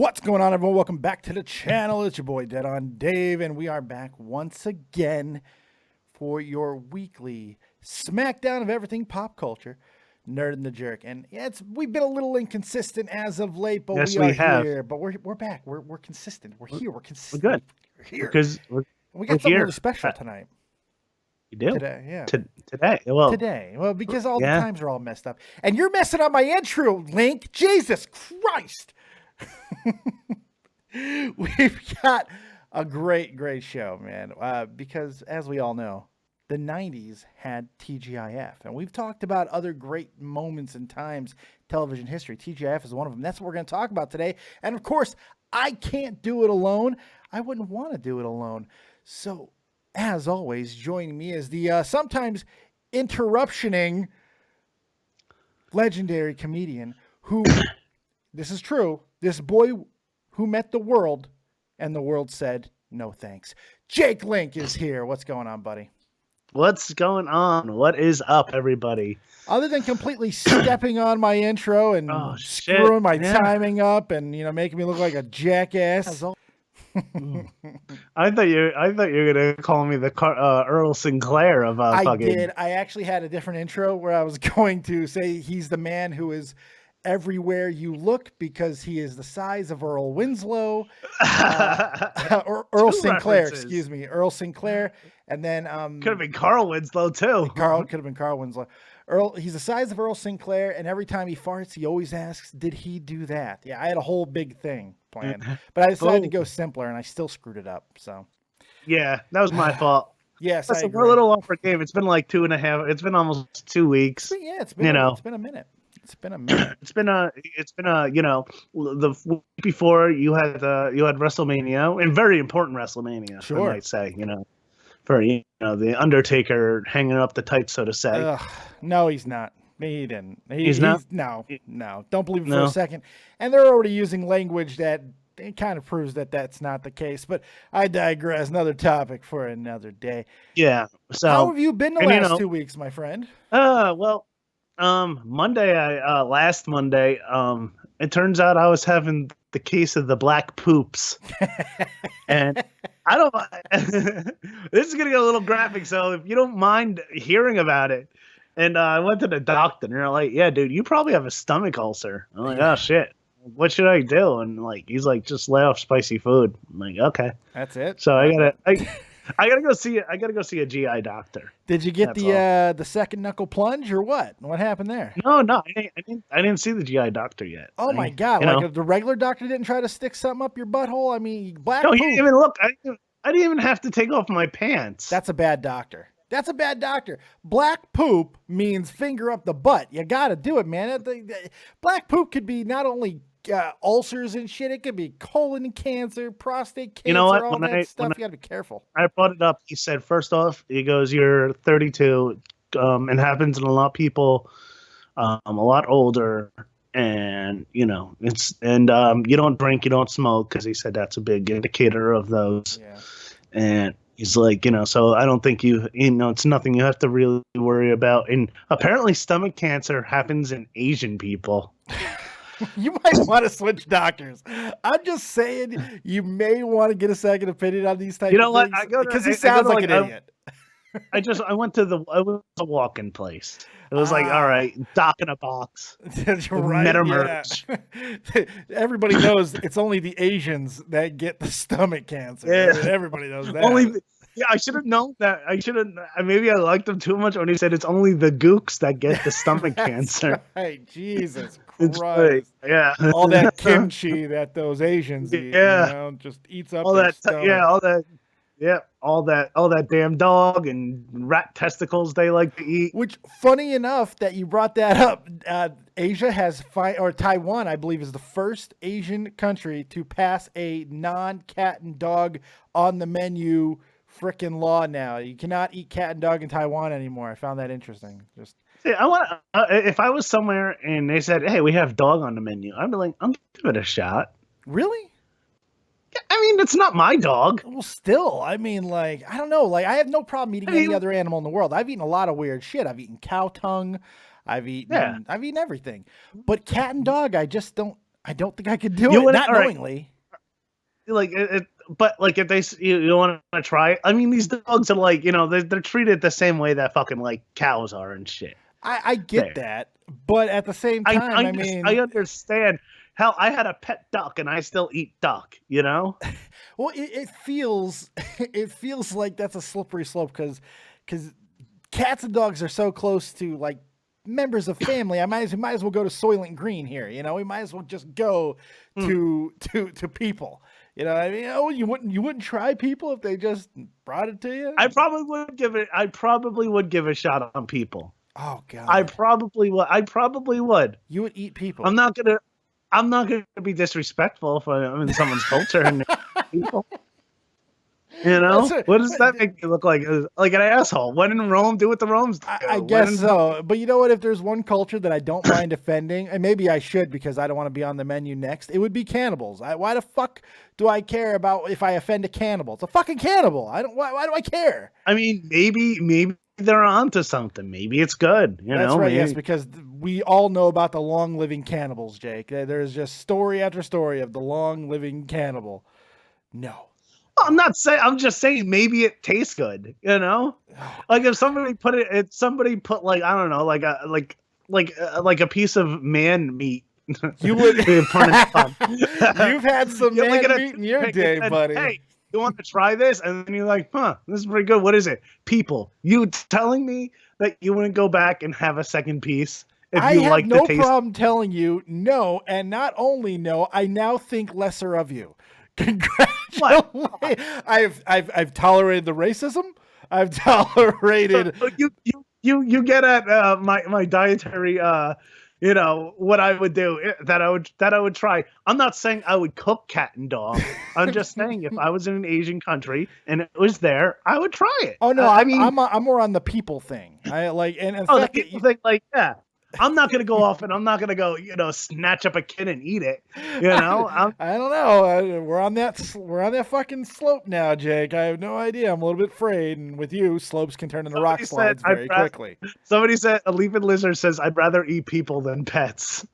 What's going on, everyone? Welcome back to the channel. It's your boy Dead on Dave, and we are back once again for your weekly smackdown of everything pop culture, Nerd and the Jerk. And yeah, we've been a little inconsistent as of late, but yes, we have. Here. But we're back. We're consistent. We're here. We're consistent. We're good. We're here Because we got something really special tonight. You do today? Yeah. Today. Well, because all the times are all messed up, and you're messing up my intro, Link. Jesus Christ. We've got a great show, man, because as we all know, the 90s had TGIF, and we've talked about other great moments and times television history. TGIF is one of them. That's what we're going to talk about today. And of course, I can't do it alone. I wouldn't want to do it alone. So as always, joining me is the sometimes interruptioning legendary comedian who this is true, this boy who met the world, and the world said, no thanks. Jake Link is here. What's going on, buddy? What's going on? What is up, everybody? Other than completely stepping on my intro and screwing my timing up and, making me look like a jackass. I thought you were gonna call me the Earl Sinclair of I did. I actually had a different intro where I was going to say he's the man who is everywhere you look because he is the size of Earl Winslow, or Earl Sinclair, excuse me, Earl Sinclair, and then could have been Carl Winslow too. Could have been Carl Winslow. He's the size of Earl Sinclair, and every time he farts, he always asks, "Did he do that?" Yeah, I had a whole big thing planned, but I decided to go simpler, and I still screwed it up. So, yeah, that was my fault. Yes, listen, we're a little off our game. It's been like 2.5. It's been almost 2 weeks. It's been it's been a minute. It's been a minute. It's been a the week before you had WrestleMania, and very important WrestleMania. Sure. I might say, for the Undertaker hanging up the tights, so to say. No, he's not. He didn't. He's not. No. Don't believe it for a second. And they're already using language that it kind of proves that that's not the case. But I digress. Another topic for another day. Yeah. So how have you been the last 2 weeks, my friend? Monday, last Monday, it turns out I was having the case of the black poops. And I don't, this is going to get a little graphic, so if you don't mind hearing about it. And I went to the doctor, and they're like, yeah, dude, you probably have a stomach ulcer. I'm like, oh, shit. What should I do? And he's like, just lay off spicy food. I'm like, okay. That's it? So I gotta go see a GI doctor. Did you get the second knuckle plunge or what? What happened there? No, I didn't see the GI doctor yet. Oh my God! The regular doctor didn't try to stick something up your butthole. I mean, black. No, poop. he didn't even look. I didn't even have to take off my pants. That's a bad doctor. That's a bad doctor. Black poop means finger up the butt. You got to do it, man. Black poop could be not only ulcers and shit. It could be colon cancer, prostate cancer, all that stuff. You got to be careful. I brought it up. He said, first off, he goes, you're 32. It happens in a lot of people, a lot older. And, you don't drink, you don't smoke, because he said that's a big indicator of those. Yeah. And he's like, so I don't think it's nothing you have to really worry about. And apparently stomach cancer happens in Asian people. You might want to switch doctors. I'm just saying you may want to get a second opinion on these types of things. Because he sounds like an idiot. I went to the walk-in place. It was like, all right, Doc in a box. Right. Yeah. Everybody knows it's only the Asians that get the stomach cancer. Yeah. I mean, everybody knows that. I should have known that. Maybe I liked him too much when he said it's only the gooks that get the stomach cancer. Right. Jesus Christ. Right. Yeah. All that kimchi that those Asians eat, just eats up their stomach. All that damn dog and rat testicles they like to eat. Which, funny enough that you brought that up, Asia has Taiwan, I believe, is the first Asian country to pass a non-cat and dog on the menu frickin' law now. You cannot eat cat and dog in Taiwan anymore. I found that interesting. If I was somewhere and they said, "Hey, we have dog on the menu," I'd be like, "I'm giving it a shot." Really? I mean, it's not my dog. Well, still, I mean, I don't know. I have no problem eating any other animal in the world. I've eaten a lot of weird shit. I've eaten cow tongue. I've eaten everything. But cat and dog, I just don't. I don't think I could do You it, wouldn't- not all right. knowingly. Like but like if you want to try it, I mean, these dogs are like, they're treated the same way that fucking like cows are and shit. I get There. that, but at the same time, I mean, I understand. Hell, I had a pet duck and I still eat duck, well, it feels it feels like that's a slippery slope because cats and dogs are so close to like members of family. We might as well go to Soylent Green here. We might as well just go to people. You know what I mean? Oh, you wouldn't try people if they just brought it to you? I probably would give a shot on people. Oh God. I probably would. You would eat people. I'm not gonna be disrespectful if I'm in someone's culture and people. What does that make me look like? Like an asshole? When in Rome, do what the Romans do. I guess so. But you know what? If there's one culture that I don't mind offending, and maybe I should because I don't want to be on the menu next, it would be cannibals. Why the fuck do I care about if I offend a cannibal? It's a fucking cannibal. Why do I care? I mean, maybe they're onto something. Maybe it's good. That's right. Maybe. Yes, because we all know about the long-living cannibals, Jake. There's just story after story of the long-living cannibal. No. I'm just saying maybe it tastes good, Like if somebody put like, I don't know, like a piece of man meat. You would You've had some man meat in your day, buddy. Hey, you want to try this? And then you're like, this is pretty good. What is it? People. You telling me that you wouldn't go back and have a second piece if you like the taste? I have no problem telling you no, and not only no, I now think lesser of you. Congratulations. I've tolerated the racism. I've tolerated you get at my dietary what I would do that I would try. I'm not saying I would cook cat and dog. I'm just saying if I was in an Asian country and it was there, I would try it. Oh no, I'm more on the people thing. I like and the people thing, like yeah. I'm not gonna go off and I'm not gonna go, snatch up a kid and eat it. I don't know. We're on that fucking slope now, Jake. I have no idea. I'm a little bit afraid, and with you, slopes can turn into rock slides very quickly. Somebody said a leaping lizard says, "I'd rather eat people than pets."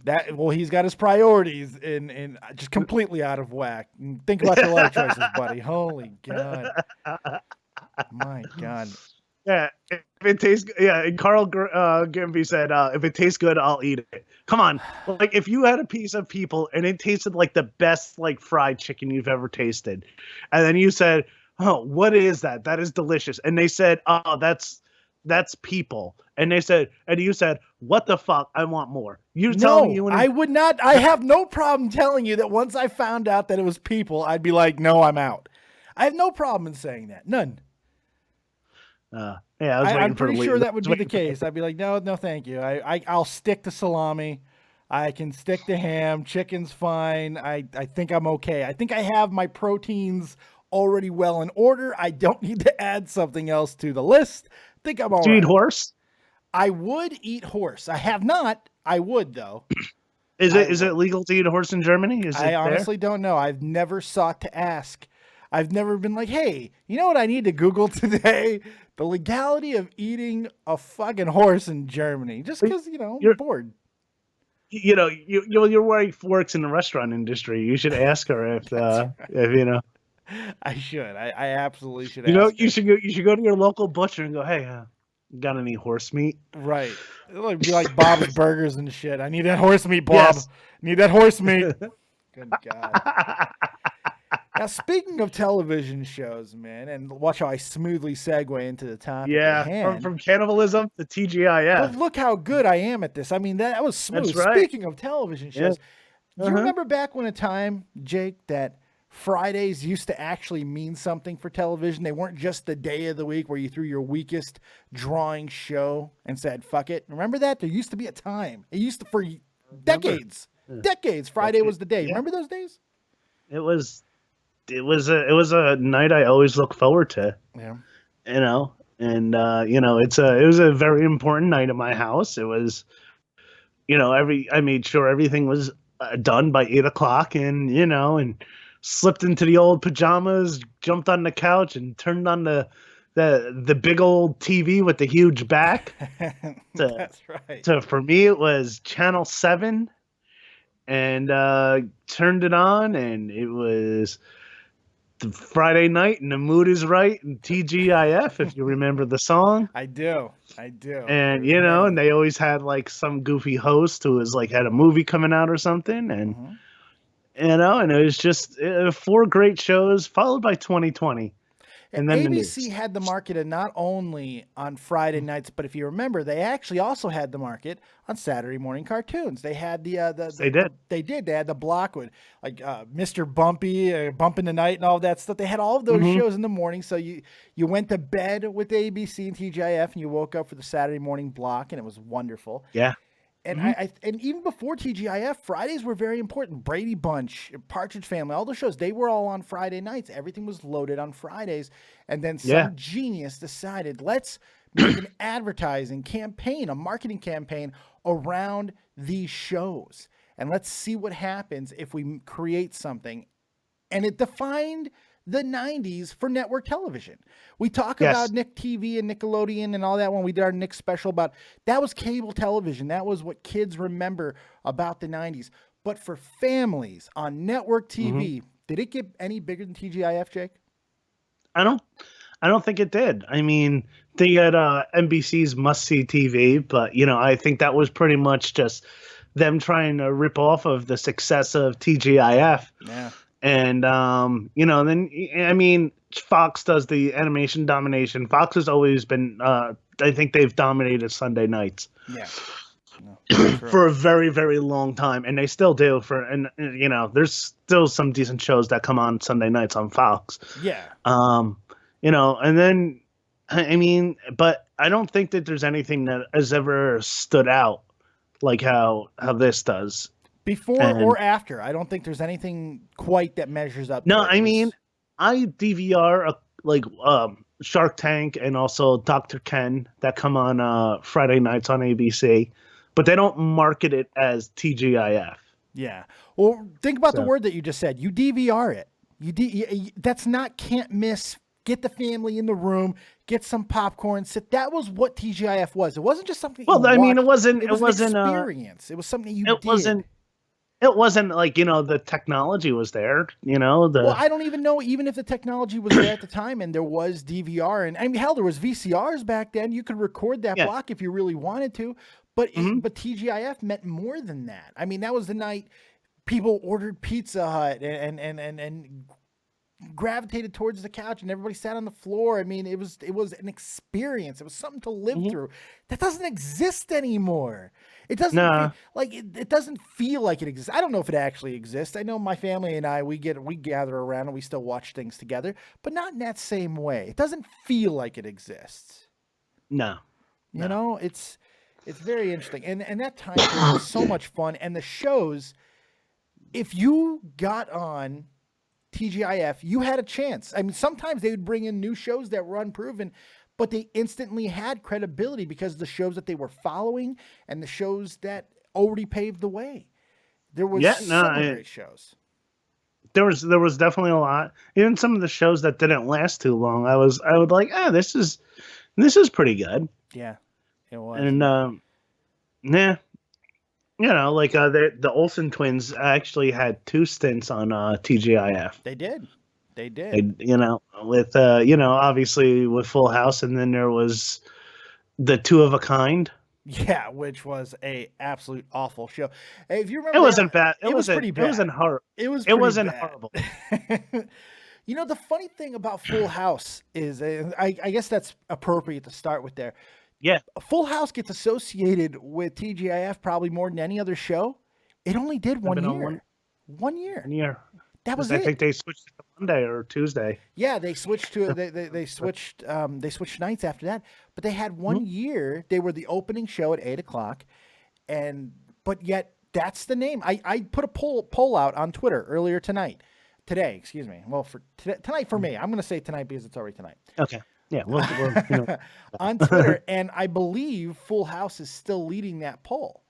He's got his priorities in just completely out of whack. Think about your life choices, buddy. Holy God, my God. Yeah, if it tastes, and Carl Gimby said, if it tastes good, I'll eat it. Come on, like if you had a piece of people and it tasted like the best like fried chicken you've ever tasted, and then you said, "Oh, what is that? That is delicious," and they said, "Oh, that's people," and you said, "What the fuck? I want more." I would not. I have no problem telling you that once I found out that it was people, I'd be like, "No, I'm out." I have no problem in saying that. None. I'm pretty sure that would be the case. I'd be like, no, thank you. I'll stick to salami. I can stick to ham. Chicken's fine. I think I'm okay. I think I have my proteins already well in order. I don't need to add something else to the list. I think I'm all right. Do you eat horse? I would eat horse. I have not. I would though. Is it legal to eat a horse in Germany? I honestly don't know. I've never sought to ask. I've never been like, hey, you know what I need to Google today? The legality of eating a fucking horse in Germany. Just because, I'm bored. Your wife works in the restaurant industry. You should ask her if I should. I absolutely should. You should go to your local butcher and go, hey, got any horse meat? Right. It'll be like Bob's Burgers and shit. I need that horse meat, Bob. Yes. Need that horse meat. Good God. Now, speaking of television shows, man, and watch how I smoothly segue into the topic. Yeah, from cannibalism to TGIF. But look how good I am at this. I mean, that was smooth. That's right. Speaking of television shows, do you remember back when a time, Jake, that Fridays used to actually mean something for television? They weren't just the day of the week where you threw your weakest drawing show and said, fuck it. Remember that? There used to be a time. It used to, for decades, Friday was the day. Yeah. Remember those days? It was a night I always look forward to. Yeah. And it was a very important night in my house. It was, I made sure everything was done by 8:00 and slipped into the old pajamas, jumped on the couch and turned on the big old TV with the huge back. That's right. So for me, it was Channel 7. and turned it on, and it was the Friday night, and the mood is right, and TGIF, if you remember the song. I do. I do. And There's many. and they always had like some goofy host who was like had a movie coming out or something, and Mhm. and it was just 4 great shows followed by 2020, and then the ABC news. had the market not only on Friday nights, but if you remember, they actually also had the market on Saturday morning cartoons. They had They did. they did. They had the block with like Mr. Bumpy, Bump in the Night, and all that stuff. They had all of those Mm-hmm. shows in the morning. So you went to bed with ABC and TGIF, and you woke up for the Saturday morning block, and it was wonderful. Yeah. And Mhm. and even before TGIF, Fridays were very important. Brady Bunch, Partridge Family, all those shows, they were all on Friday nights. Everything was loaded on Fridays. And then some Yeah. genius decided, let's make an advertising campaign, a marketing campaign around these shows. And let's see what happens if we create something. And it defined the 90s for network television. We talk about Yes. Nick TV and Nickelodeon and all that when we did our Nick special about that was cable television. That was what kids remember about the 90s. But for families on network TV, did it get any bigger than TGIF, Jake? I don't I don't think it did. I mean, they had NBC's must see TV, but I think that was pretty much just them trying to rip off of the success of TGIF. Yeah. And then I mean, Fox does the animation domination. Fox has always been I think they've dominated Sunday nights. Yeah. No, for a very, very long time, and they still do. And there's still some decent shows that come on Sunday nights on Fox. yeah. And then I mean, but I don't think that there's anything that has ever stood out like how this does. Before And or after, I don't think there's anything quite that measures up. no, to it. I It mean, was- I DVR like Shark Tank and also Dr. Ken that come on Friday nights on ABC, but they don't market it as TGIF. yeah. Well, think about the So- word that you just said. You DVR it. That's not can't miss. Get the family in the room. Get some popcorn. Sit. That was what TGIF was. It wasn't just something. Well, you I mean, watched. it wasn't. It was an experience. It was something you It did. wasn't. It wasn't like the technology was there. Well, I don't even know, even if the technology was there at the time and there was DVR, and I mean, hell, there was VCRs back then. You could record that Yeah. block if you really wanted to, but Mhm. but TGIF meant more than that. I mean, that was the night people ordered Pizza Hut and gravitated towards the couch and everybody sat on the floor. I mean, it was an experience. It was something to live through. That doesn't exist anymore. It doesn't Nah. it doesn't feel like it exists. I don't know if it actually exists. I know my family and I we gather around and we still watch things together, but not in that same way. It doesn't feel like it exists. No. You know, it's very interesting. And that time period was so much fun. And the shows, if you got on TGIF, you had a chance. I mean, sometimes they would bring in new shows that were unproven, but they instantly had credibility because of the shows that they were following and the shows that already paved the way. There was great shows. There was definitely a lot. Even some of the shows that didn't last too long, I would like, this is pretty good. Yeah, it was. And yeah. Like the Olsen twins actually had 2 stints on TGIF. They did. They did. With obviously with Full House, and then there was the Two of a Kind. Yeah, which was a absolute awful show. Hey, if you remember, It wasn't bad. It was pretty bad. It wasn't horrible. It was. It wasn't bad. horrible. The funny thing about Full House is, I guess that's appropriate to start with there. Yeah. Full House gets associated with TGIF probably more than any other show. It only did one been on year. 1 year. 1 year. That was I it. think they switched to Monday or Tuesday. Yeah, they switched to they switched nights after that. But they had 1 year. They were the opening show at 8:00, but yet that's the name. I put a poll out on Twitter earlier today. Excuse me. Well, for tonight for me, I'm going to say tonight because it's already tonight. Okay. Yeah. On Twitter, and I believe Full House is still leading that poll.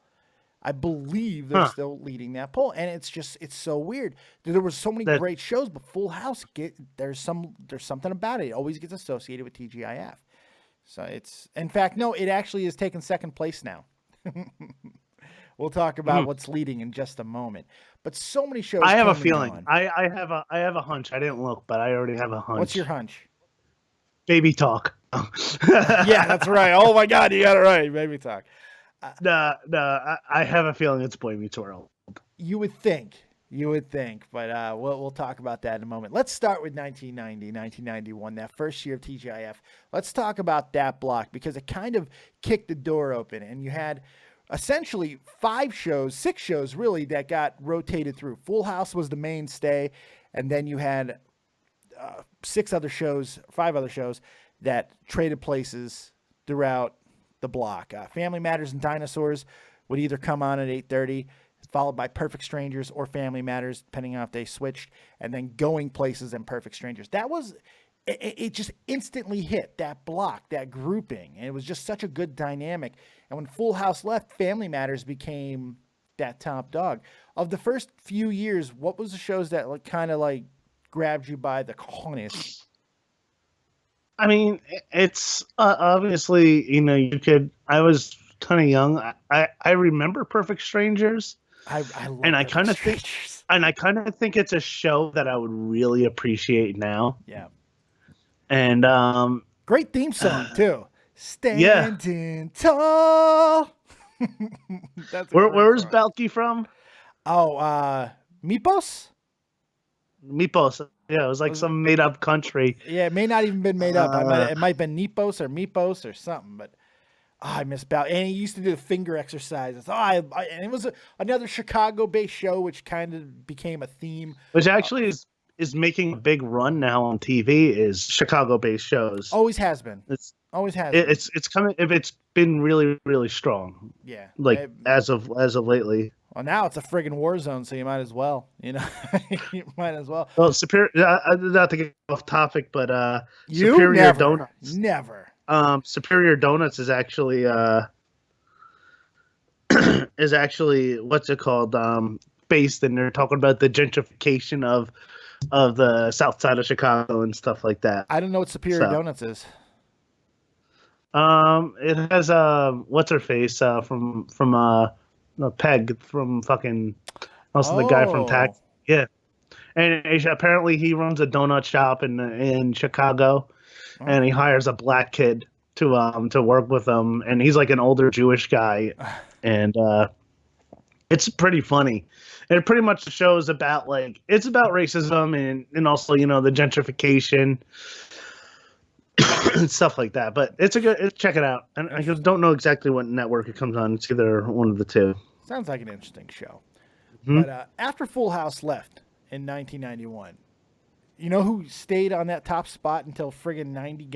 I believe they're still leading that poll, and it's so weird. There were so many great shows, but Full House there's something about it. It always gets associated with TGIF. So it actually is taking second place now. We'll talk about what's leading in just a moment. But so many shows. I have a came and feeling. gone. I have a hunch. I didn't look, but I already have a hunch. What's your hunch? Baby talk. Yeah, that's right. Oh my God, you got it right. Baby talk. I have a feeling it's Boy Meets World. You would think, but we'll talk about that in a moment. Let's start with 1990, 1991, that first year of TGIF. Let's talk about that block because it kind of kicked the door open, and you had essentially 6 shows really that got rotated through. Full House was the mainstay, and then you had 5 other shows that traded places throughout the block. Family Matters and Dinosaurs would either come on at 8:30, followed by Perfect Strangers or Family Matters, depending on if they switched, and then Going Places and Perfect Strangers. That was, it just instantly hit that block, that grouping, and it was just such a good dynamic. And when Full House left, Family Matters became that top dog. Of the first few years, what was the shows that kind of grabbed you by the cojones? I mean, it's obviously, I was kind of young. I remember Perfect Strangers. I love and I kind of think it's a show that I would really appreciate now. Yeah. And great theme song too. Standing tall. Where's Balky from? Oh, Mipos? Mipos. Yeah, it was like some made up country. Yeah, it may not even been made up. It might have been Nipos or Mipos or something, but I miss Balky. And he used to do the finger exercises. And it was another Chicago-based show, which kind of became a theme. Which actually is making a big run now on TV. Is Chicago-based shows. Always has been. It's coming. If it's been really, really strong. Yeah. As of lately. Well, now it's a friggin' war zone, so you might as well. You might as well. Well, Superior. Not to get off topic, but Superior Donuts. Never. Superior Donuts is actually what's it called? Based, and they're talking about the gentrification of the south side of Chicago and stuff like that. I don't know what Superior Donuts is. It has what's her face from Peg from fucking also the guy from Tax. Yeah, and apparently he runs a donut shop in Chicago. And he hires a black kid to work with him, and he's like an older Jewish guy, and it's pretty funny. And it pretty much shows about it's about racism and also the gentrification and stuff like that. But it's check it out. And I don't know exactly what network it comes on. It's either one of the two. Sounds like an interesting show. Mm-hmm. But after Full House left in 1991. You know who stayed on that top spot until friggin' 90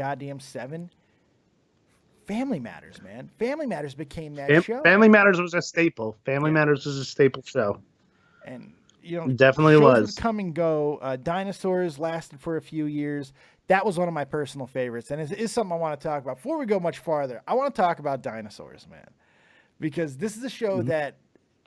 Family Matters, man. Family Matters became that show. Family Matters was a staple. Family Matters was a staple show. And, definitely shows was. Would come and go. Dinosaurs lasted for a few years. That was one of my personal favorites. And it is something I want to talk about. Before we go much farther, I want to talk about Dinosaurs, man. Because this is a show that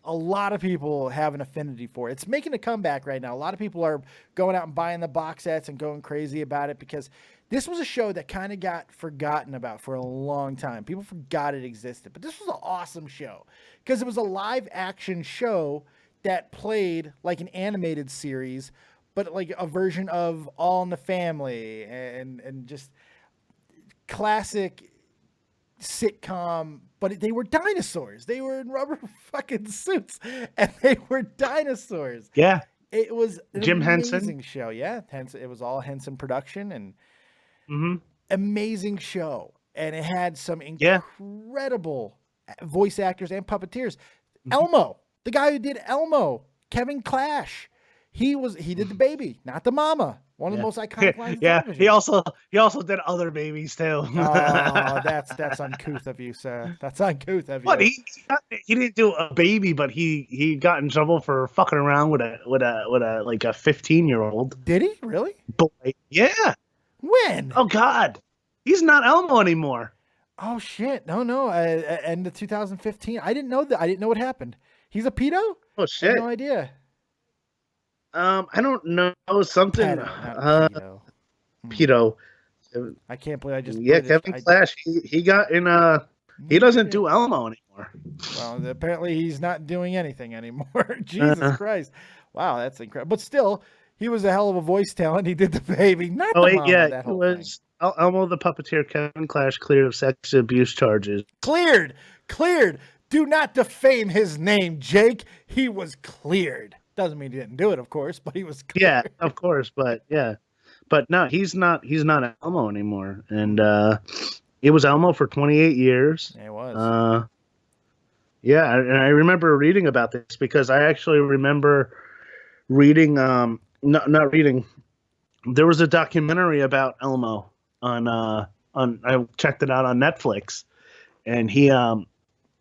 a lot of people have an affinity for. It's making a comeback right now. A lot of people are going out and buying the box sets and going crazy about it because this was a show that kind of got forgotten about for a long time. People forgot it existed. But this was an awesome show because it was a live action show that played like an animated series, but like a version of All in the Family and just classic sitcom, but they were dinosaurs. They were in rubber fucking suits, and they were dinosaurs. Yeah, it was an Jim amazing Henson show. Yeah, it was all Henson production and amazing show, and it had some incredible voice actors and puppeteers. Elmo, the guy who did Elmo, Kevin Clash, he did the baby, not the mama. One of the most iconic lines. Yeah, he also did other babies too. Oh, that's uncouth of you, sir. That's uncouth of you. But he didn't do a baby, but he got in trouble for fucking around with a 15-year-old. Did he really? Boy, yeah. When? Oh God, he's not Elmo anymore. Oh shit! No. End of 2015. I didn't know that. I didn't know what happened. He's a pedo? Oh shit! I had no idea. I don't know something. Pedo. I can't believe I just. Yeah, Kevin Clash. He got in. He doesn't do Elmo anymore. Well, apparently he's not doing anything anymore. Jesus Uh, Christ. Wow, that's incredible. But still, he was a hell of a voice talent. He did the baby, not oh the wait, mama, yeah, that he whole thing. was Elmo the puppeteer. Kevin Clash cleared of sex abuse charges. Cleared. Cleared. Do not defame his name, Jake. He was cleared. Doesn't mean he didn't do it, of course, but he was cleared. Yeah, of course, but yeah. But no, he's not Elmo anymore. And it was Elmo for 28 years. Yeah, it was. Yeah, and I remember reading about this because I actually remember reading not reading. There was a documentary about Elmo on I checked it out on Netflix, and he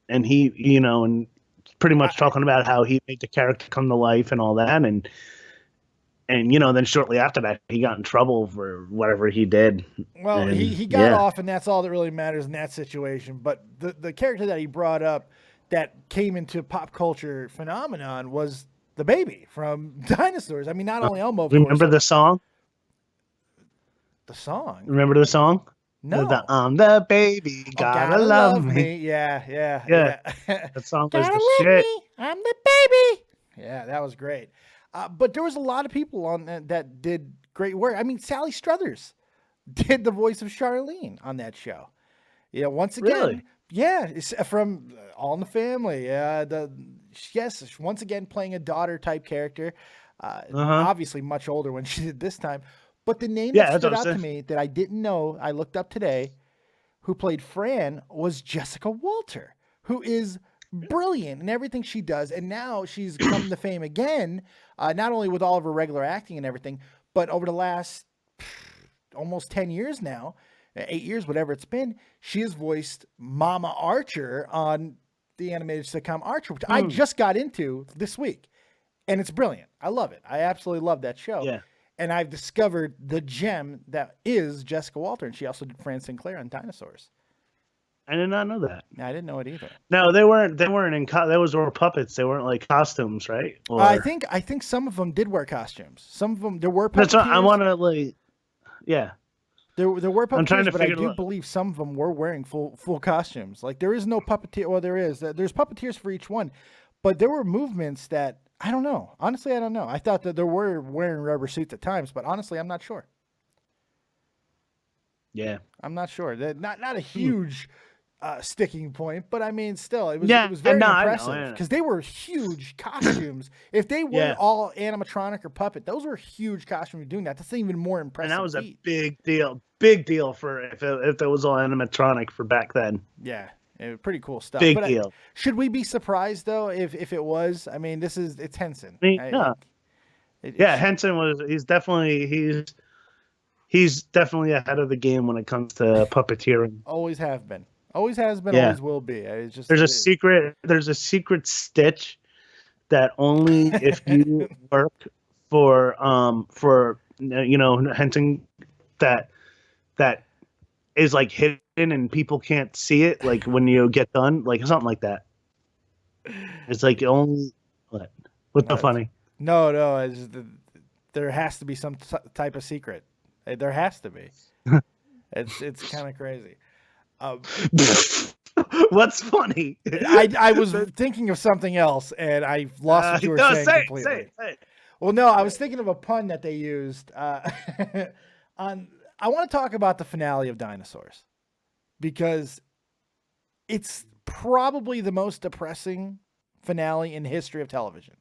and pretty much talking about how he made the character come to life and all that, and then shortly after that he got in trouble for whatever he did. Well, And, he got off, and that's all that really matters in that situation. But the character that he brought up that came into pop culture phenomenon was the baby from Dinosaurs. I mean, not only Elmo, of remember course. the song? The song? Remember the song? No. I'm the baby, gotta love me. Yeah. That song was Gotta the love shit. me. I'm the baby. Yeah, that was great. But there was a lot of people on that did great work. I mean, Sally Struthers did the voice of Charlene on that show. Yeah, once again, Really? yeah, it's from All in the Family. Yes, once again playing a daughter type character. Obviously much older when she did this time. But the name that stood out to me that I didn't know, I looked up today, who played Fran, was Jessica Walter, who is brilliant in everything she does. And now she's come to fame again, not only with all of her regular acting and everything, but over the last almost 10 years now, 8 years, whatever it's been, she has voiced Mama Archer on the animated sitcom Archer, which I just got into this week. And it's brilliant. I love it. I absolutely love that show. Yeah. And I've discovered the gem that is Jessica Walter, and she also did Fran Sinclair on Dinosaurs. I did not know that. I didn't know it either. No, they weren't in those were puppets. They weren't like costumes, right? Or... I think some of them did wear costumes. Some of them, there were puppeteers. That's what I want to like. Yeah. There were puppeteers, I'm trying to but I figure do out. believe some of them were wearing full costumes. Like there is no puppeteer. Well, there is. There's puppeteers for each one, but there were movements that I don't know. Honestly, I don't know. I thought that there were wearing rubber suits at times, but honestly, I'm not sure. Yeah, I'm not sure. Not a huge sticking point, but I mean, still, it was very impressive because they were huge costumes. If they were all animatronic or puppet, those were huge costumes doing that. That's even more impressive. And that was a big deal for if it was all animatronic for back then. Yeah. Pretty cool stuff. Big deal. Should we be surprised though if it was? I mean, it's Henson. Henson he's definitely ahead of the game when it comes to puppeteering. Always have been. Always has been. Always will be. It's just there's a secret stitch that only if you work for Henson that is like hidden and people can't see it, like when you get done, like something like that. It's like only what's so funny? No, there has to be some type of secret. There has to be. It's kind of crazy. What's funny? I was thinking of something else and I lost what you were saying completely. Say it. Well, no, I was thinking of a pun that they used on. I want to talk about the finale of Dinosaurs because it's probably the most depressing finale in the history of television.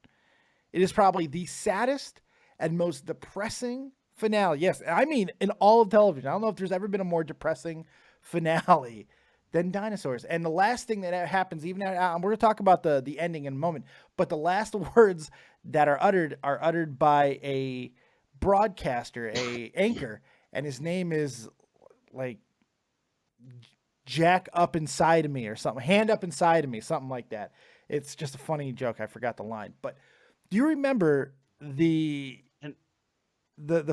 It is probably the saddest and most depressing finale. Yes, I mean in all of television. I don't know if there's ever been a more depressing finale than Dinosaurs. And the last thing that happens, even we're going to talk about the ending in a moment, but the last words that are uttered by a broadcaster, a anchor, and his name is like Jack up inside of me or something, hand up inside of me, something like that. It's just a funny joke. I forgot the line, but do you remember the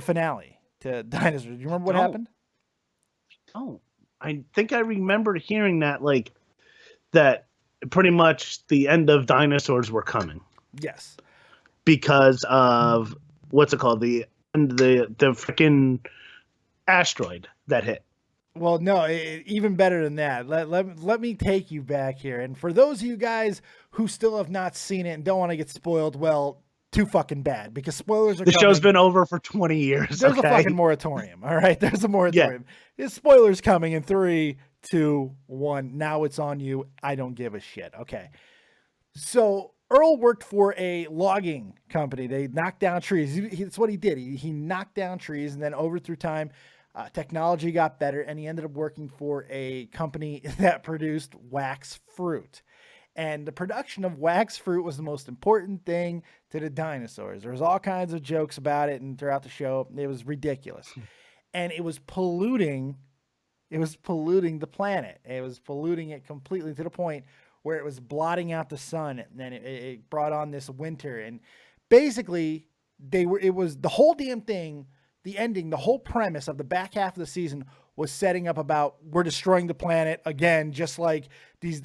finale to Dinosaurs? Do you remember what happened? Oh, I think I remember hearing that, like that pretty much the end of Dinosaurs were coming. Yes. Because of what's it called? The freaking asteroid that hit. Well, no, even better than that. Let me take you back here. And for those of you guys who still have not seen it and don't want to get spoiled, well, too fucking bad, because spoilers are The coming. show's been over for 20 years. There's a okay? fucking moratorium. All right. There's a moratorium. There's spoilers coming in 3, 2, 1. Now it's on you. I don't give a shit. Okay. So Earl worked for a logging company. They knocked down trees. That's what he did. He knocked down trees, and then over through time, technology got better, and he ended up working for a company that produced wax fruit. And the production of wax fruit was the most important thing to the dinosaurs. There was all kinds of jokes about it, and throughout the show, it was ridiculous. And it was polluting the planet. It was polluting it completely to the point where it was blotting out the sun, and then it brought on this winter. And basically, it was the whole damn thing, the ending, the whole premise of the back half of the season was setting up about we're destroying the planet again, just like these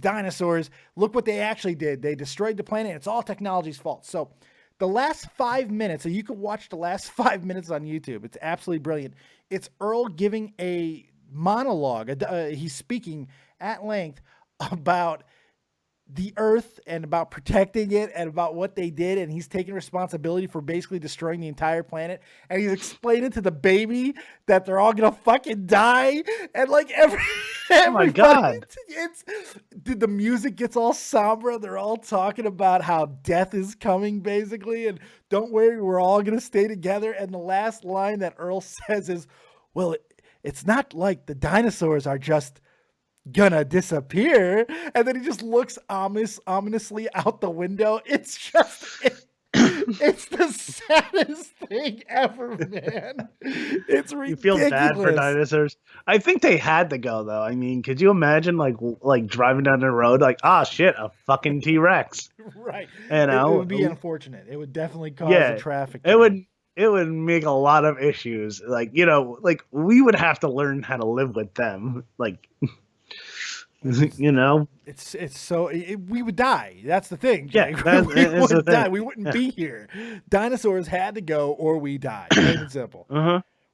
dinosaurs. Look what they actually did. They destroyed the planet. It's all technology's fault. So the last 5 minutes, so you can watch the last 5 minutes on YouTube. It's absolutely brilliant. It's Earl giving a monologue. He's speaking at length about the earth and about protecting it and about what they did, and he's taking responsibility for basically destroying the entire planet, and he's explaining to the baby that they're all gonna fucking die, and like oh my god, the music gets all somber. They're all talking about how death is coming basically, and don't worry, we're all gonna stay together. And the last line that Earl says is, well, it's not like the dinosaurs are just gonna disappear. And then he just looks ominously out the window. It's just it's the saddest thing ever, man. It's ridiculous. You feel bad for dinosaurs. I think they had to go though. I mean, could you imagine like driving down the road like, ah, shit, a fucking T-Rex. Right. You know, it would be unfortunate. It would definitely cause a traffic jam. It would make a lot of issues. Like, you know, like we would have to learn how to live with them. Like, you know, we would die. That's the thing, Jake. Yeah, we would die. We wouldn't be here. Dinosaurs had to go, or we die. Plain and simple.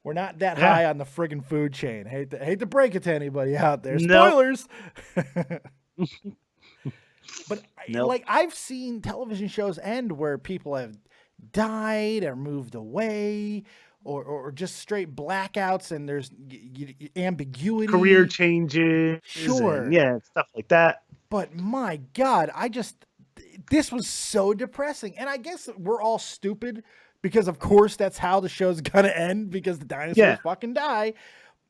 We're not that high on the friggin' food chain. Hate to break it to anybody out there. Spoilers. But like, I've seen television shows end where people have died or moved away, or just straight blackouts, and there's ambiguity, career changes, sure, and stuff like that. But my God, this was so depressing. And I guess we're all stupid because, of course, that's how the show's gonna end, because the dinosaurs fucking die.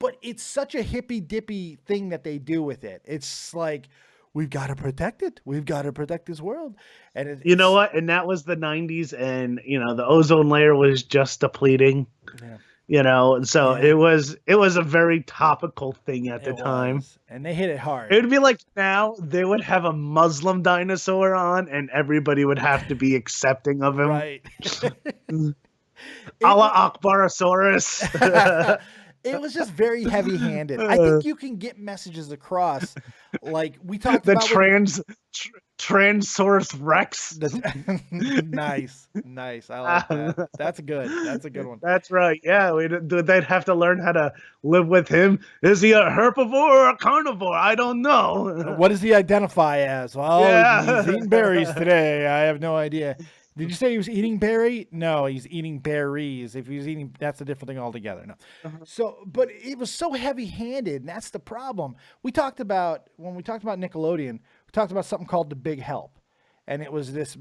But it's such a hippy dippy thing that they do with it. It's like, we've got to protect it. We've got to protect this world. And you know what? And that was the 90s, and you know, the ozone layer was just depleting. Yeah. You know, so it was a very topical thing at the time. And they hit it hard. It would be like now they would have a Muslim dinosaur on, and everybody would have to be accepting of him. Right. Allah Akbarosaurus. It was just very heavy-handed. I think you can get messages across, like we talked about Transaurus Rex. Nice. I like that. That's a good one. That's right. Yeah, they'd have to learn how to live with him. Is he a herbivore or a carnivore? I don't know. What does he identify as? Well, he's eating berries today. I have no idea. Did you say he was eating berry? No, he's eating berries. If he's eating, that's a different thing altogether. No. So, but it was so heavy-handed, and that's the problem. When we talked about Nickelodeon, we talked about something called The Big Help. And it was this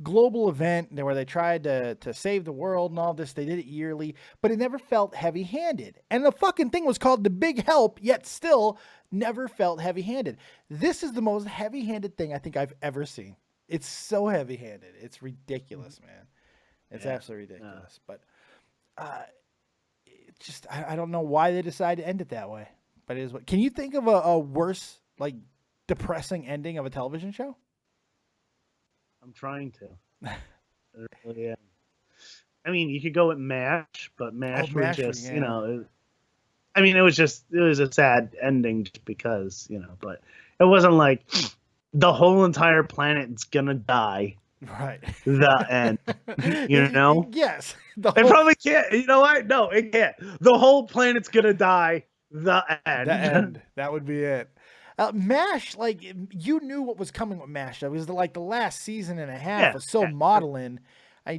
global event where they tried to save the world and all this. They did it yearly, but it never felt heavy-handed. And the fucking thing was called The Big Help, yet still never felt heavy-handed. This is the most heavy-handed thing I think I've ever seen. It's so heavy-handed. It's ridiculous, man. It's absolutely ridiculous. But I don't know why they decided to end it that way. But it is what. Can you think of a worse, like, depressing ending of a television show? I'm trying to. Yeah. I mean, you could go with MASH, but MASH was just, you know. I mean, it was a sad ending just because, you know. But it wasn't like the whole entire planet's gonna die. Right. The end. You know? Yes. It probably can't. You know what? No, it can't. The whole planet's gonna die. The end. The end. That would be it. MASH, like you knew what was coming with MASH. It was like the last season and a half was so modeling.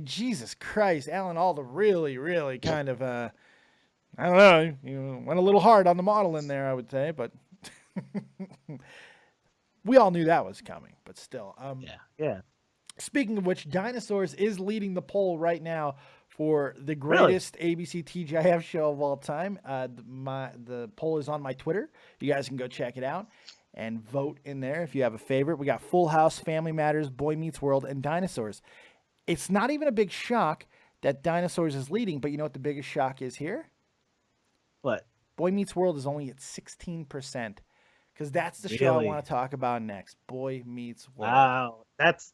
Jesus Christ, Alan Alda really, really kind of I don't know, you went a little hard on the modeling there, I would say, but we all knew that was coming. But still, yeah. Speaking of which, Dinosaurs is leading the poll right now for the greatest ABC TGIF show of all time. The poll is on my Twitter. You guys can go check it out and vote in there if you have a favorite. We got Full House, Family Matters, Boy Meets World, and Dinosaurs. It's not even a big shock that Dinosaurs is leading, but you know what the biggest shock is here? What? Boy Meets World is only at 16%, because that's the show I want to talk about next. Boy Meets World. Wow, that's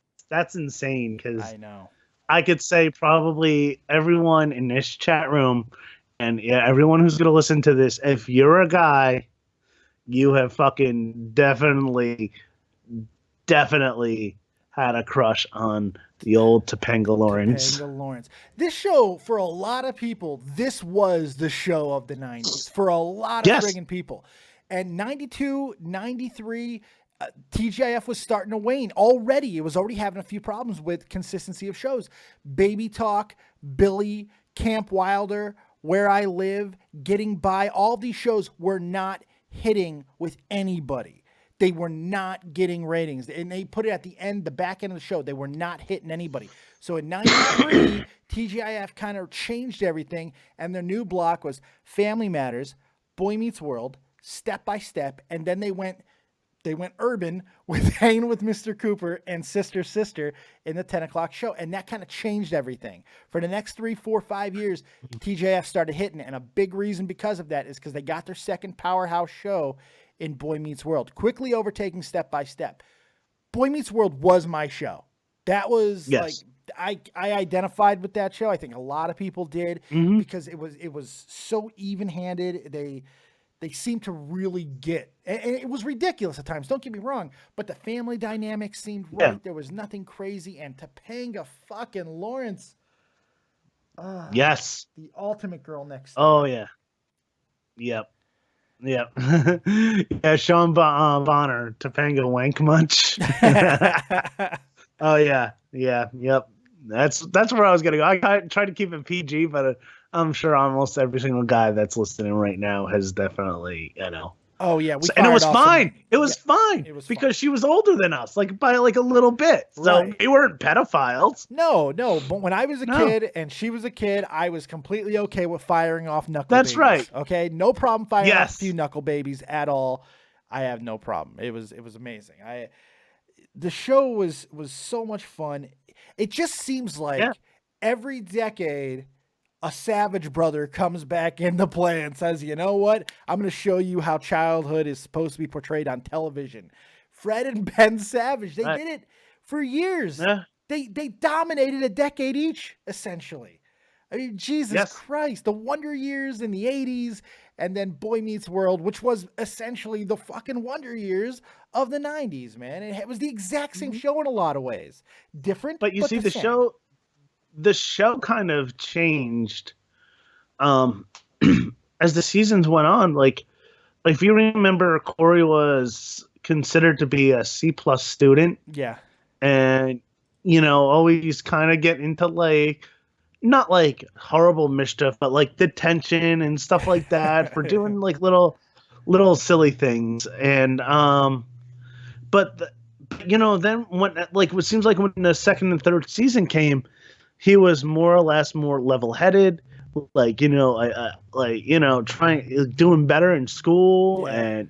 insane, because I know. I could say probably everyone in this chat room and everyone who's going to listen to this, if you're a guy, you have fucking definitely had a crush on the old Topanga Lawrence. Topanga Lawrence. This show, for a lot of people, this was the show of the 90s. For a lot of friggin' people. And 92, 93... TGIF was starting to wane already. It was already having a few problems with consistency of shows. Baby Talk, Billy, Camp Wilder, Where I Live, Getting By, all these shows were not hitting with anybody. They were not getting ratings. And they put it at the end, the back end of the show. They were not hitting anybody. So in 93, TGIF kind of changed everything. And their new block was Family Matters, Boy Meets World, Step by Step. And then they went urban with Hanging with Mr. Cooper and Sister Sister in the 10 o'clock show. And that kind of changed everything. For the next 3, 4, 5 years, TJF started hitting. And a big reason because of that is because they got their second powerhouse show in Boy Meets World, quickly overtaking Step by Step. Boy Meets World was my show. That was like, I identified with that show. I think a lot of people did because it was so even-handed. They seemed to really get, and it was ridiculous at times, don't get me wrong, but the family dynamic seemed right. There was nothing crazy, and Topanga fucking Lawrence. Yes. The ultimate girl next door. Oh, yeah. Yep. Yeah, Sean Bonner, Topanga Wank Munch. Oh, yeah. Yep. That's where I was going to go. I tried to keep it PG, but I'm sure almost every single guy that's listening right now has definitely, Oh yeah, and it was fine. It was fine because she was older than us, like by like a little bit. So we weren't pedophiles. No. But when I was a kid and she was a kid, I was completely okay with firing off knuckle babies. That's right. Okay, no problem firing off a few knuckle babies at all. I have no problem. It was amazing. The show was so much fun. It just seems like every decade a Savage brother comes back into play and says, you know what? I'm going to show you how childhood is supposed to be portrayed on television. Fred and Ben Savage, they did it for years. Yeah. They dominated a decade each, essentially. I mean, Jesus Christ, the Wonder Years in the 80s, and then Boy Meets World, which was essentially the fucking Wonder Years of the 90s, man. It was the exact same show in a lot of ways. Different, but you see the show... The show kind of changed as the seasons went on. Like if you remember, Corey was considered to be a C+ student. Yeah. And, always kind of get into like, not like horrible mischief, but like detention and stuff like that for doing like little silly things. And, then when, like, it seems like when the second and third season came, he was more or less more level-headed, like, doing better in school, and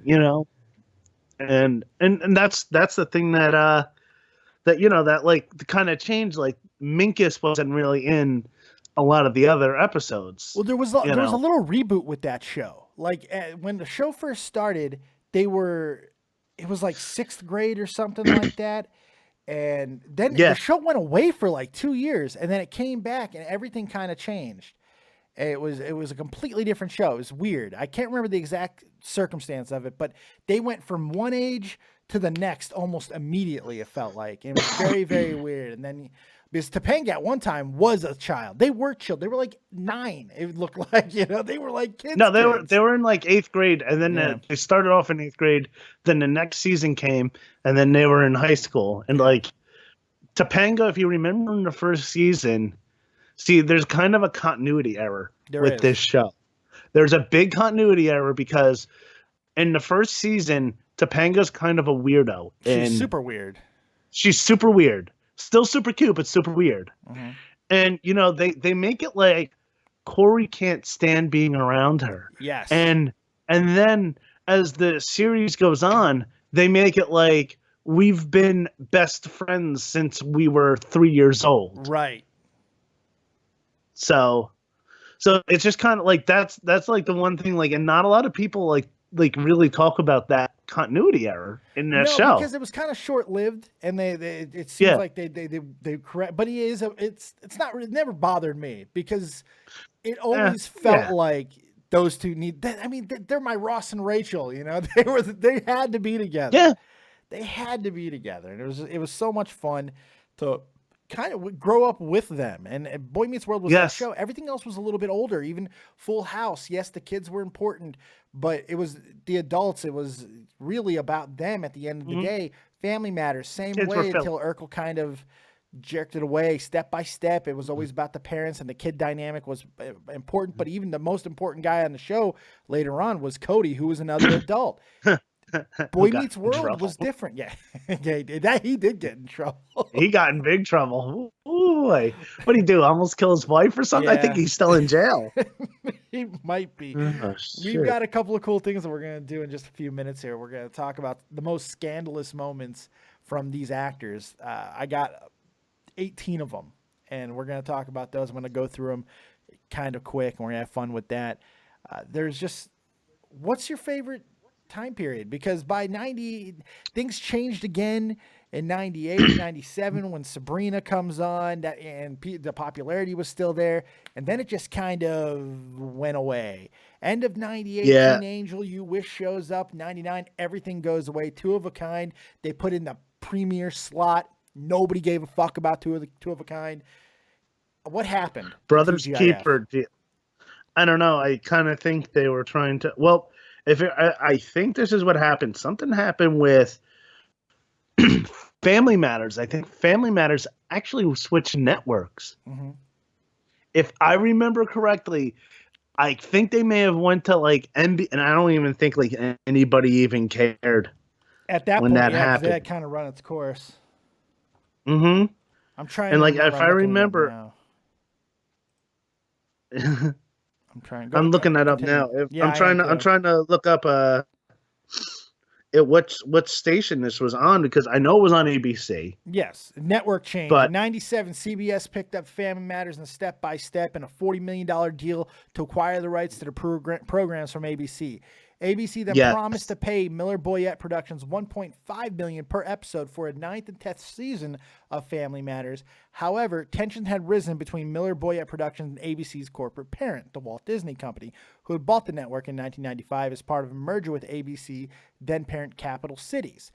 that's the thing that kind of changed. Like Minkus wasn't really in a lot of the other episodes. Well, there was a little reboot with that show. Like when the show first started, it was like 6th grade or something like that. And then the show went away for like 2 years, and then it came back, and everything kind of changed. It was a completely different show. It was weird. I can't remember the exact circumstance of it, but they went from one age to the next almost immediately. It felt like it was very, very weird. And then, Because Topanga at one time was a child. They were children. They were like 9. It looked like, they were like kids. No, they kids. were in like 8th grade, and then they started off in 8th grade. Then the next season came, and then they were in high school. And like Topanga, if you remember in the first season, see, there's kind of a continuity error with this show. There's a big continuity error because in the first season, Topanga's kind of a weirdo. She's super weird. She's super weird. Still super cute, but super weird. Mm-hmm. And, they make it like Corey can't stand being around her. Yes. And then as the series goes on, they make it like we've been best friends since we were 3 years old. Right. So it's just kind of like that's like the one thing, like, and not a lot of people like really talk about that continuity error in that show, because it was kind of short lived, and it seems like they correct. But it never bothered me because it always felt like those two need. I mean, they're my Ross and Rachel. They had to be together. Yeah, they had to be together, and it was so much fun to kind of grow up with them. And Boy Meets World was that show. Everything else was a little bit older. Even Full House. Yes, the kids were important, but it was the adults. It was really about them at the end of the day. Family Matters, same way, until Urkel kind of jerked it away step by step. It was always about the parents, and the kid dynamic was important. But even the most important guy on the show later on was Cody, who was another adult. Boy Meets World was different. Yeah, he did get in trouble. He got in big trouble. Ooh, boy. What'd he do? Almost kill his wife or something? I think he's still in jail. He might be. Oh, we've got a couple of cool things that we're going to do in just a few minutes here. We're going to talk about the most scandalous moments from these actors. I got 18 of them, and we're going to talk about those. I'm going to go through them kind of quick, and we're going to have fun with that. There's just, what's your favorite time period? Because by 90, things changed again in 98, 97 when Sabrina comes on, and the popularity was still there, and then it just kind of went away. End of 98, Teen Angel, You Wish shows up. 99, everything goes away. Two of a Kind, they put in the premiere slot. Nobody gave a fuck about Two of a Kind. What happened? Brothers Keeper. I don't know. I kind of think they were trying to. Well, I think this is what happened. Something happened with Family Matters. I think Family Matters actually switched networks. Mm-hmm. If I remember correctly, I think they may have went to like NB, and I don't even think like anybody even cared at that when point. That happened. That kind of run its course. Mm-hmm. I'm trying. And like, if I remember. I'm looking that up now. I'm trying to look up what station this was on, because I know it was on ABC. Yes, network change. But in 97, CBS picked up Family Matters and Step by Step in a $40 million deal to acquire the rights to the programs from ABC. ABC then promised to pay Miller Boyett Productions $1.5 million per episode for a 9th and 10th season of Family Matters. However, tensions had risen between Miller Boyett Productions and ABC's corporate parent, the Walt Disney Company, who had bought the network in 1995 as part of a merger with ABC, then parent Capital Cities.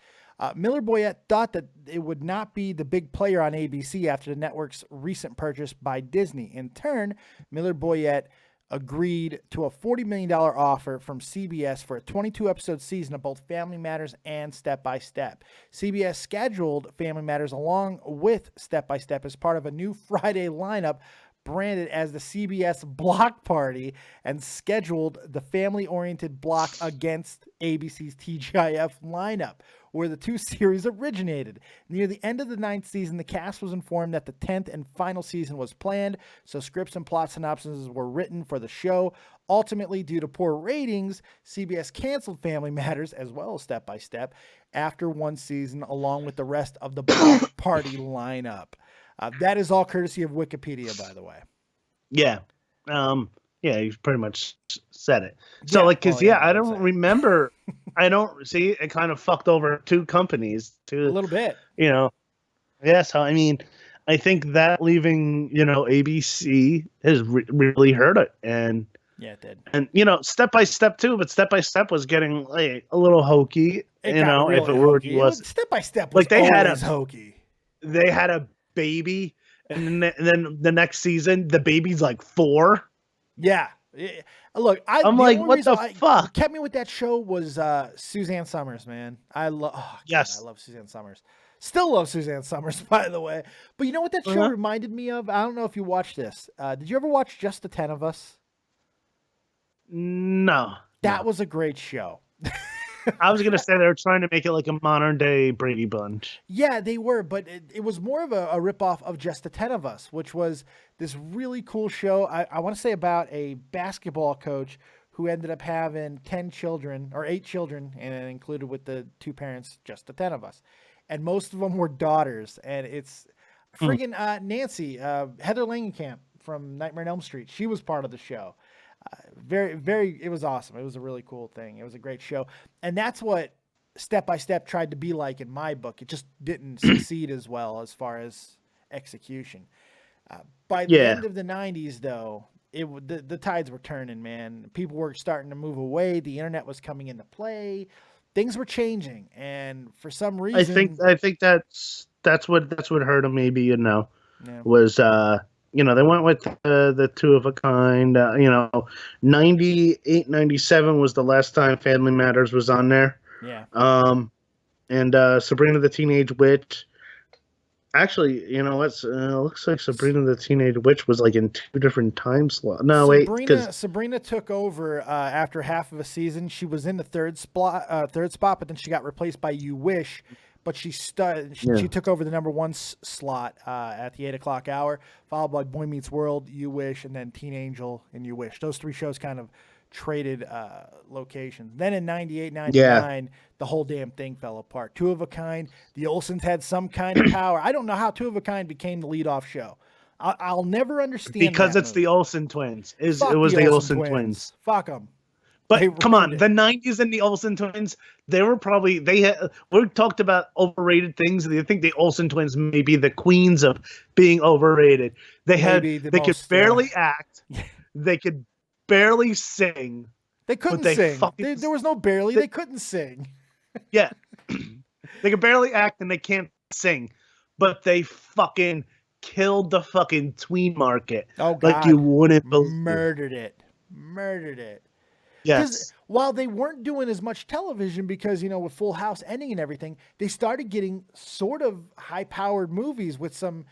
Miller Boyett thought that it would not be the big player on ABC after the network's recent purchase by Disney. In turn, Miller Boyett agreed to a $40 million offer from CBS for a 22-episode season of both Family Matters and Step by Step. CBS scheduled Family Matters along with Step by Step as part of a new Friday lineup branded as the CBS Block Party, and scheduled the family-oriented block against ABC's TGIF lineup, where the two series originated. Near the end of the 9th season, the cast was informed that the 10th and final season was planned, so scripts and plot synopses were written for the show. Ultimately, due to poor ratings, CBS canceled Family Matters as well as Step by Step after one season, along with the rest of the Block Party lineup. That is all courtesy of Wikipedia, by the way. Yeah. You pretty much said it. So, I don't remember. I don't see it kind of fucked over two companies. A little bit. Yeah, so, I mean, I think that leaving, ABC has really hurt it. And yeah, it did. And, Step by Step too, but Step by Step was getting like a little hokey. If it really was. Step by Step was like they had hokey. They had a baby, and then the next season, the baby's like 4. Yeah. Look, I'm the like, only what reason the fuck? kept me with that show was Suzanne Summers, man. I love, oh God, I Yes. love Suzanne Summers. Still love Suzanne Summers, by the way. But you know what that show reminded me of? I don't know if you watched this. Did you ever watch Just the 10 of Us? No. That was a great show. I was gonna say they were trying to make it like a modern day Brady Bunch. Yeah, they were, but it was more of a ripoff of Just the 10 of Us, which was this really cool show. I want to say about a basketball coach who ended up having 10 children or 8 children, and it included with the 2 parents, just the 10 of us. And most of them were daughters. And it's friggin' Nancy, Heather Langenkamp from Nightmare on Elm Street. She was part of the show. It was awesome. It was a really cool thing. It was a great show. And that's what Step by Step tried to be like in my book. It just didn't succeed as well as far as execution. By the end of the 90s, though, the tides were turning, man. People were starting to move away. The internet was coming into play. Things were changing. And for some reason... I think that's what hurt them, maybe, was... they went with the 2 of a kind. 98, 97 was the last time Family Matters was on there. Yeah. And Sabrina the Teenage Witch. Actually, looks like Sabrina the Teenage Witch was like in 2 different time slots. No, Sabrina took over after half of a season. She was in the third spot, but then she got replaced by You Wish. But she took over the number 1 slot at the 8 o'clock hour, followed by Boy Meets World, You Wish, and then Teen Angel and You Wish. Those 3 shows kind of traded locations. Then in 98, 99, the whole damn thing fell apart. 2 of a Kind, the Olsens had some kind of power. I don't know how 2 of a Kind became the lead-off show. I'll never understand because it's the Olsen twins. It was the Olsen twins. Fuck them. But come on, the 90s and the Olsen twins, we talked about overrated things. And I think the Olsen twins may be the queens of being overrated. They could barely act. They could barely sing. They couldn't sing. There was no barely. They couldn't sing. Yeah. They could barely act and they can't sing. But they fucking killed the fucking tween market. Oh, God. Like you wouldn't believe. Murdered it. Yes. While they weren't doing as much television because, with Full House ending and everything, they started getting sort of high-powered movies with some...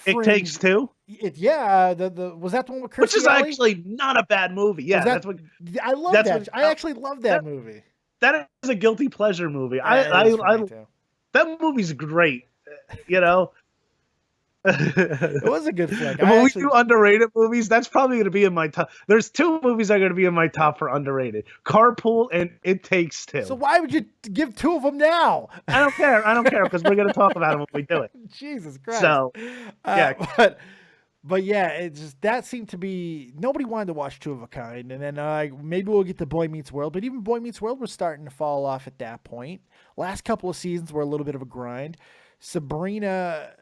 It Takes Two? Was that the one with Chris Which is actually not a bad movie. Yeah, I love that. I actually love that movie. That is a guilty pleasure movie. That movie's great. It was a good flick. When we do underrated movies, that's probably going to be in my top. There's 2 movies that are going to be in my top for underrated: Carpool and It Takes Two. So why would you give 2 of them now? I don't care because we're going to talk about them when we do it. Jesus Christ. So, yeah. But yeah, it's just that seemed to be nobody wanted to watch 2 of a Kind, and then maybe we'll get to Boy Meets World, but even Boy Meets World was starting to fall off at that point. Last couple of seasons were a little bit of a grind. Sabrina,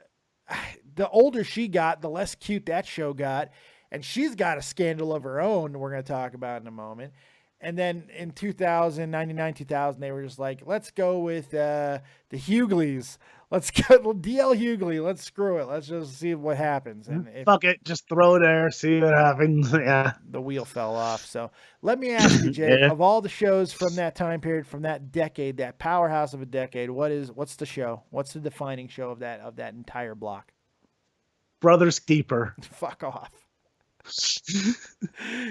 the older she got, the less cute that show got, and she's got a scandal of her own we're going to talk about in a moment. And then in 2000, 99, 2000, they were just like, let's go with the Hughleys. Let's go DL Hughley. Let's screw it. Let's just see what happens. And fuck it, just throw it there, see what happens. Yeah, the wheel fell off. So let me ask you, Jay, of all the shows from that time period, from that decade, that powerhouse of a decade, what's the show? What's the defining show of that entire block? Brother's Keeper. Fuck off.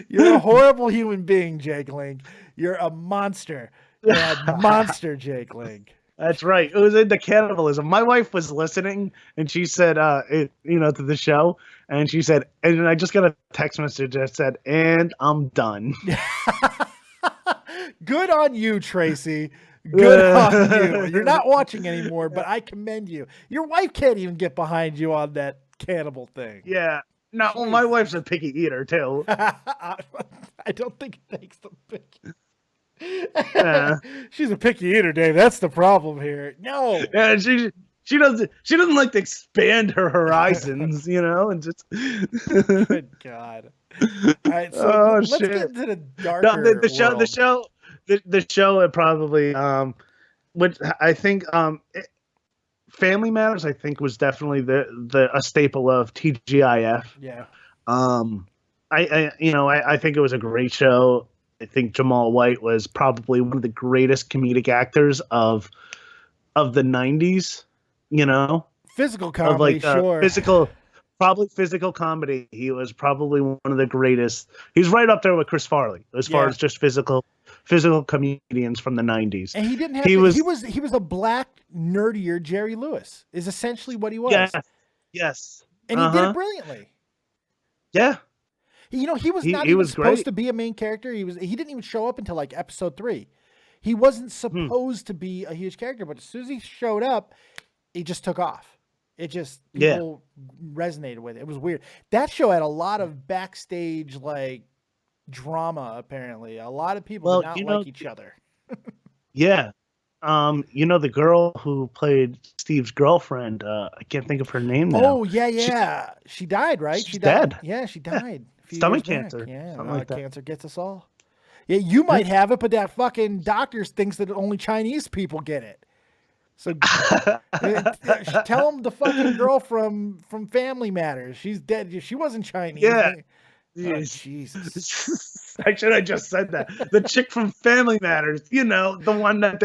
You're a horrible human being, Jake Link. You're a monster. You're a monster, Jake Link. That's right. It was into cannibalism. My wife was listening, and she said, to the show, and she said, and I just got a text message that said, and I'm done. Good on you, Tracy. Good on you. You're not watching anymore, but I commend you. Your wife can't even get behind you on that cannibal thing. Yeah. No, well, my wife's a picky eater, too. I don't think it takes the picky. She's a picky eater, Dave. That's the problem here. No. Yeah, she doesn't like to expand her horizons, and just. Good God. All right, so let's get into the darker the show. The show it probably which I think Family Matters, I think, was definitely a staple of TGIF. Yeah. I think it was a great show. I think Jamal White was probably one of the greatest comedic actors of the '90s. You know, Physical of comedy, like sure. physical comedy. He was probably one of the greatest. He's right up there with Chris Farley as far as just physical comedians from the '90s. And he didn't have He to, was he was a black nerdier Jerry Lewis is essentially what he was. yes. And he did it brilliantly. Yeah. He was not he even was supposed great. to be a main character. He didn't even show up until like episode 3. He wasn't supposed to be a huge character, but as soon as he showed up, he just took off. It just people resonated with it. It was weird. That show had a lot of backstage like drama. Apparently, a lot of people did not like each other. Yeah. The girl who played Steve's girlfriend, I can't think of her name now. Oh, yeah. She died, right? She died. Yeah, she died. Stomach cancer. Yeah, something like that. Cancer gets us all. Yeah, you might have it, but that fucking doctor thinks that only Chinese people get it. So tell him the fucking girl from Family Matters. She's dead. She wasn't Chinese. Yeah. Oh, Jesus. I should have just said that. The chick from Family Matters, the one that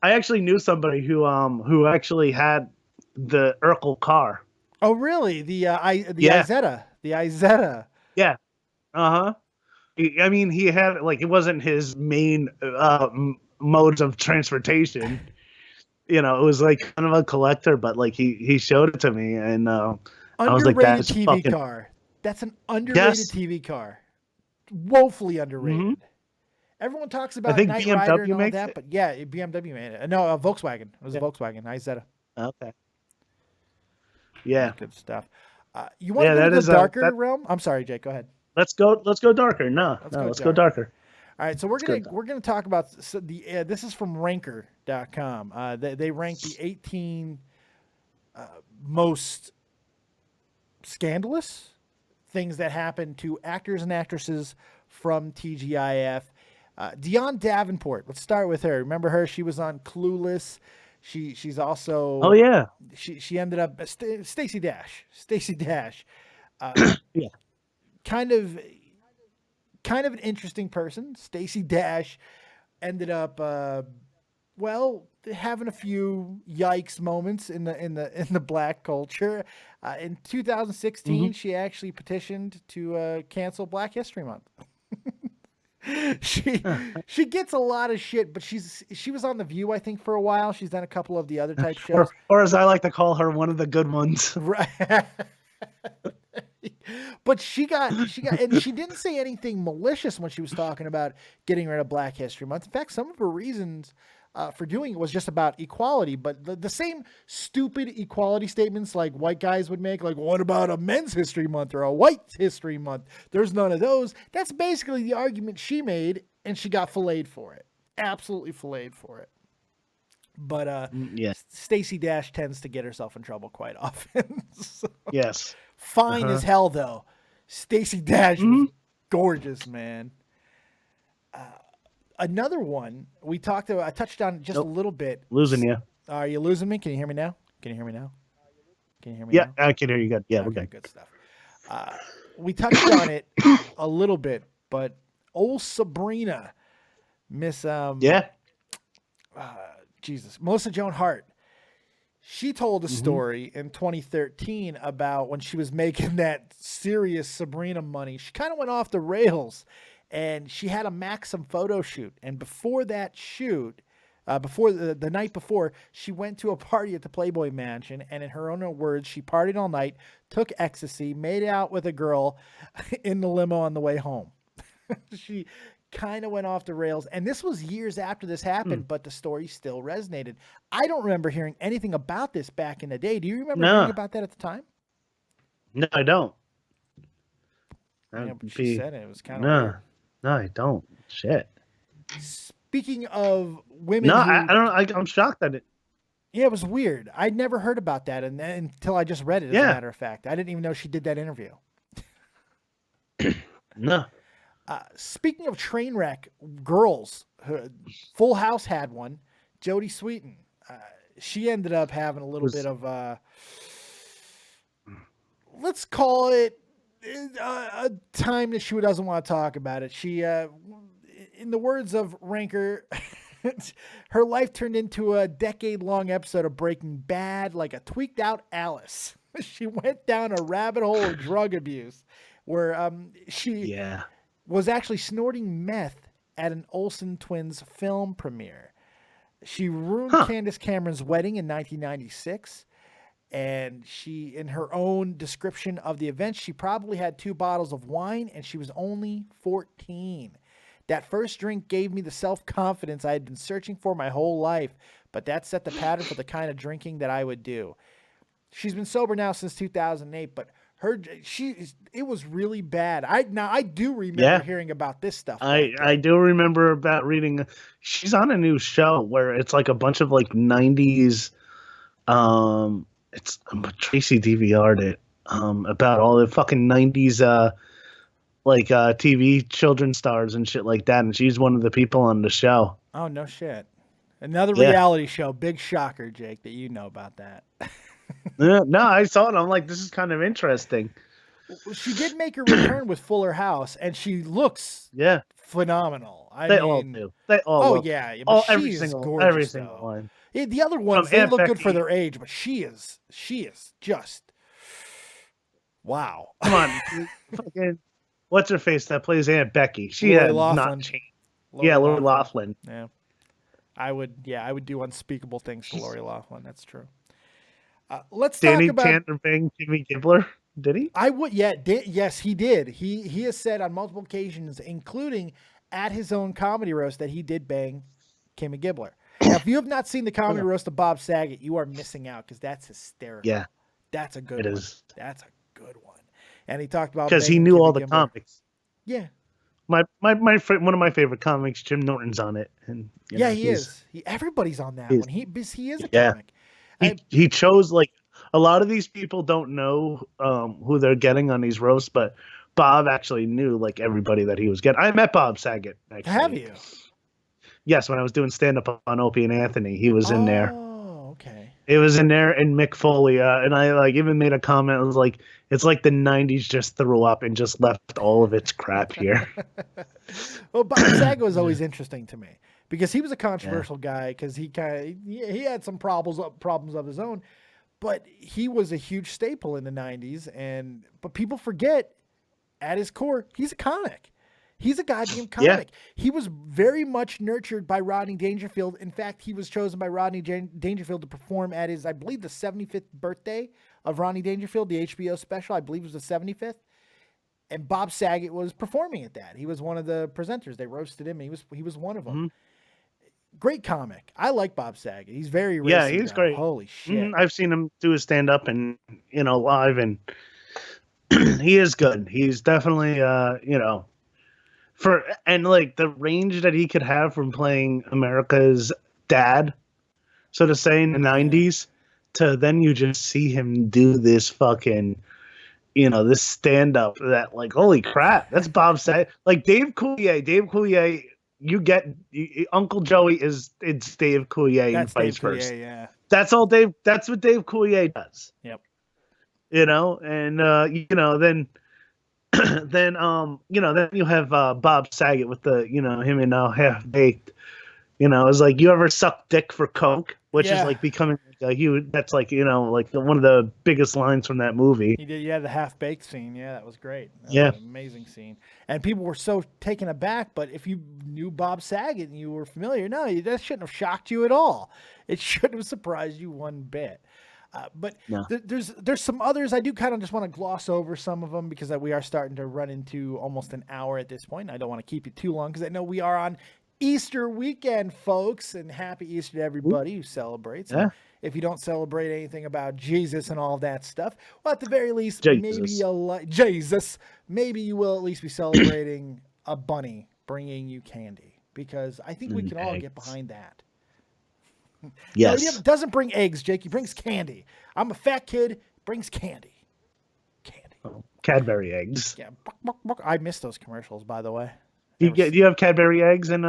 I actually knew somebody who actually had the Urkel car. Oh, really? The Izetta. The Izetta. Yeah. Uh-huh. I mean, he had it wasn't his main modes of transportation. It was like kind of a collector, but he showed it to me, and I was like, "That's TV car. That's an underrated TV car. Woefully underrated." Mm-hmm. Everyone talks about Knight Rider and all that, but yeah, BMW made it. No, Volkswagen. It was a Volkswagen Izetta. Okay. Yeah. Good stuff. You want to go to the darker realm? I'm sorry, Jake. Go ahead. Let's go darker. Let's go darker. All right, so we're gonna talk about this is from Ranker.com. They rank the 18 most scandalous things that happened to actors and actresses from TGIF. Dionne Davenport. Let's start with her. Remember her? She was on Clueless. She's also. Oh yeah. She ended up Stacey Dash. Yeah. Kind of an interesting person. Stacey Dash ended up having a few yikes moments in the black culture. In 2016, she actually petitioned to cancel Black History Month. She gets a lot of shit, but she was on The View, I think, for a while. She's done a couple of the other type shows, or as I like to call her, one of the good ones. Right. But she got, and she didn't say anything malicious when she was talking about getting rid of Black History Month. In fact, some of her reasons for doing it was just about equality, but the same stupid equality statements like white guys would make, like, what about a Men's History Month or a White History Month? There's none of those. That's basically the argument she made, and she got filleted for it. Absolutely filleted for it. But Stacey Dash tends to get herself in trouble quite often. So, yes. Fine as hell, though. Stacey Dash was gorgeous, man. Another one we talked about, I touched on just a little bit. Losing you. Are you losing me? Can you hear me now? Now? Yeah, I can hear you good. Yeah, okay, we're good. Good stuff. We touched on it a little bit, but old Sabrina, Melissa Joan Hart. She told a story in 2013 about when she was making that serious Sabrina money. She kind of went off the rails, and she had a Maxim photo shoot. And before that shoot, before the night before, she went to a party at the Playboy Mansion, and in her own words, she partied all night, took ecstasy, made out with a girl in the limo on the way home. She kind of went off the rails, and this was years after this happened, but the story still resonated. I don't remember hearing anything about this back in the day. Do you remember hearing about that at the time? No, I don't. She said it was kind of weird. No, I don't. Shit. Speaking of women, I don't. I'm shocked that it. Yeah, it was weird. I'd never heard about that, until I just read it. As a matter of fact, I didn't even know she did that interview. No. Speaking of train wreck girls, Full House had one. Jodie Sweetin. she ended up having a little bit of let's call it a time that she doesn't want to talk about it. She, in the words of Ranker, her life turned into a decade-long episode of Breaking Bad, like a tweaked out Alice. She went down a rabbit hole of drug abuse, where she was actually snorting meth at an Olsen twins film premiere. She ruined Candace Cameron's wedding in 1996. And she, in her own description of the event, she probably had 2 bottles of wine and she was only 14. That first drink gave me the self-confidence I had been searching for my whole life, but that set the pattern for the kind of drinking that I would do. She's been sober now since 2008, but it was really bad. I do remember hearing about this stuff. I do remember about reading. She's on a new show where it's like a bunch of like 90s. It's Tracy DVR'd it about all the fucking 90s like TV children stars and shit like that, and she's one of the people on the show. Oh, no shit. Another reality show. Big shocker, Jake, that you know about that. No, I saw it. I'm like, this is kind of interesting. She did make her return with Fuller House, and she looks phenomenal. They all do. They all look, but every she is single gorgeous, one. Yeah, the other ones, they look good for their age, but she is just wow. Come on. Fucking, what's her face that plays Aunt Becky? She Lori has Loughlin. not changed. Lori Loughlin. Yeah. I would do unspeakable things to Lori Loughlin. That's true. Let's Danny talk about Tanner banged Kimmy Gibbler. Did he? Yes, he did. He has said on multiple occasions, including at his own comedy roast, that he did bang Kimmy Gibbler. Now, if you have not seen the comedy roast of Bob Saget, you are missing out because that's hysterical. Yeah, that's a good one. It is. That's a good one. And he talked about because he knew all the comics. Yeah. My one of my favorite comics, Jim Norton's on it, and he is. Everybody's on that one. He is a comic. He chose, like, a lot of these people don't know who they're getting on these roasts, but Bob actually knew like everybody that he was getting. I met Bob Saget. Actually. Have you? Yes, when I was doing stand-up on Opie and Anthony, he was in there. Oh, okay. It was in there, and Mick Foley, and I like even made a comment. I was like, it's like the 90s just threw up and just left all of its crap here. Well, Bob Saget was always interesting to me because he was a controversial guy because he had some problems of his own, but he was a huge staple in the 90s. But people forget, at his core, he's a comic. He's a goddamn comic. Yeah. He was very much nurtured by Rodney Dangerfield. In fact, he was chosen by Rodney Dangerfield to perform at his, I believe, the 75th birthday of Rodney Dangerfield, the HBO special. I believe it was the 75th. And Bob Saget was performing at that. He was one of the presenters. They roasted him. And he was one of them. Mm-hmm. Great comic. I like Bob Saget. He's very racy. Yeah, he's great. Holy shit. Mm-hmm. I've seen him do his stand-up and, live, and he is good. He's definitely, like the range that he could have from playing America's dad, so to say, in the 90s, to then you just see him do this fucking, this stand-up that, like, holy crap, that's Bob Saget. Like Dave Coulier, Uncle Joey it's Dave Coulier and vice versa. Yeah. That's what Dave Coulier does. Yep. Then then you have Bob Saget with the, him and Half Baked. It's like, you ever suck dick for coke, which is like becoming a huge. That's like one of the biggest lines from that movie. He did, the Half Baked scene. Yeah, that was great. That was an amazing scene, and people were so taken aback. But if you knew Bob Saget and you were familiar, that shouldn't have shocked you at all. It shouldn't have surprised you one bit. But there's some others. I do kind of just want to gloss over some of them because we are starting to run into almost an hour at this point. I don't want to keep you too long because I know we are on Easter weekend, folks, and happy Easter to everybody who celebrates. Yeah. If you don't celebrate anything about Jesus and all that stuff, well, at the very least, maybe you will at least be celebrating a bunny bringing you candy, because I think we can all get behind that. Yes. No, he doesn't bring eggs, Jake. He brings candy. I'm a fat kid, brings candy. Oh, Cadbury eggs. Yeah. I miss those commercials, by the way. Do you have Cadbury eggs and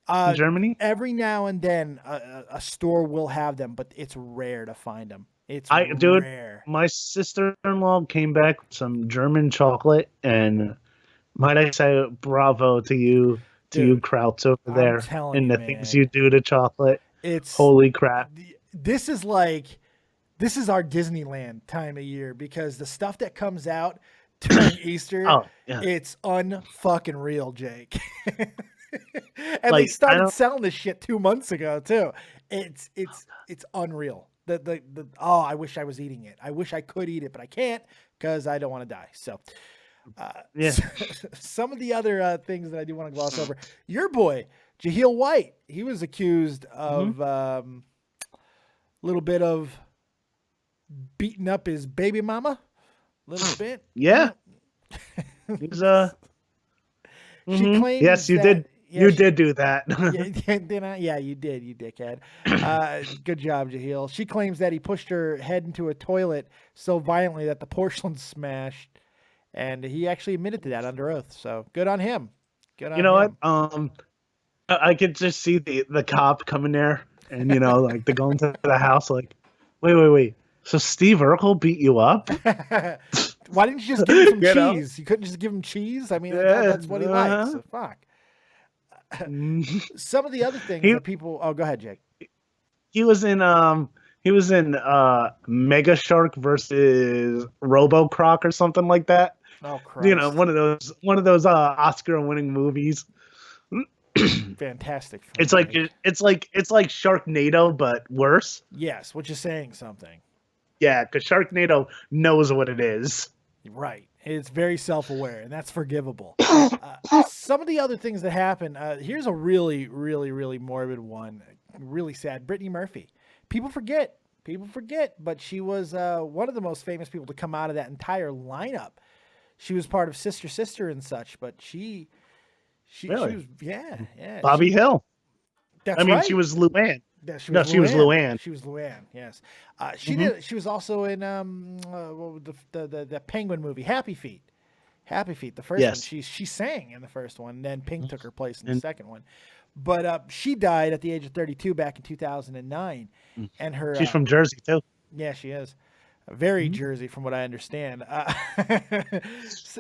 in Germany? Every now and then, a store will have them, but it's rare to find them. It's Dude, rare. my sister-in-law came back with some German chocolate, and might I say, bravo to you, Dude, Krauts over I'm there, telling and you, the things man. you do to chocolate. It's Holy crap! this is our Disneyland time of year because the stuff that comes out during Easter, Oh yeah, it's unfucking real, Jake. And they like I started don't. selling this shit 2 months ago too. It's unreal. I wish I was eating it. I wish I could eat it, but I can't because I don't want to die. So, Yeah. some of the other things that I do want to gloss over. Your boy Jaheel White, he was accused of a little bit of beating up his baby mama, a little bit. Yeah. He's She claims yes, you that, did. yeah, You did do that. yeah, you did, you dickhead. Good job, Jaheel. She claims that he pushed her head into a toilet so violently that the porcelain smashed, and he actually admitted to that under oath. So good on him. Good on You know him. what? I could just see the cop coming there, and like they go into the house, like, wait. So Steve Urkel beat you up? Why didn't you just give him some You know? cheese? You couldn't just give him cheese? I mean, Yeah, that's what he likes. So fuck. Some of the other things He- that people. Oh, go ahead, Jake. He was in Mega Shark versus Robo Croc or something like that. Oh, Christ. One of those Oscar winning movies. Fantastic film, It's like Jake. it's like Sharknado but worse. Yes, which is saying something. Yeah, because Sharknado knows what it is. Right. It's very self-aware, and that's forgivable. Some of the other things that happen, here's a really, really, really morbid one. Really sad. Brittany Murphy. People forget, but she was one of the most famous people to come out of that entire lineup. She was part of Sister Sister and such, but she Really? was, yeah. Bobby Hill. That's I mean, right. she was Luann. She No, was she was Luann. She was Luann. Yes, she did. She was also in what was the Penguin movie, Happy Feet. Happy Feet, the first Yes. one. She sang in the first one. And then Pink took her place in the second one. But she died at the age of 32 back in 2009. And her She's from Jersey too. yeah, she is. Very Jersey, from what I understand. Her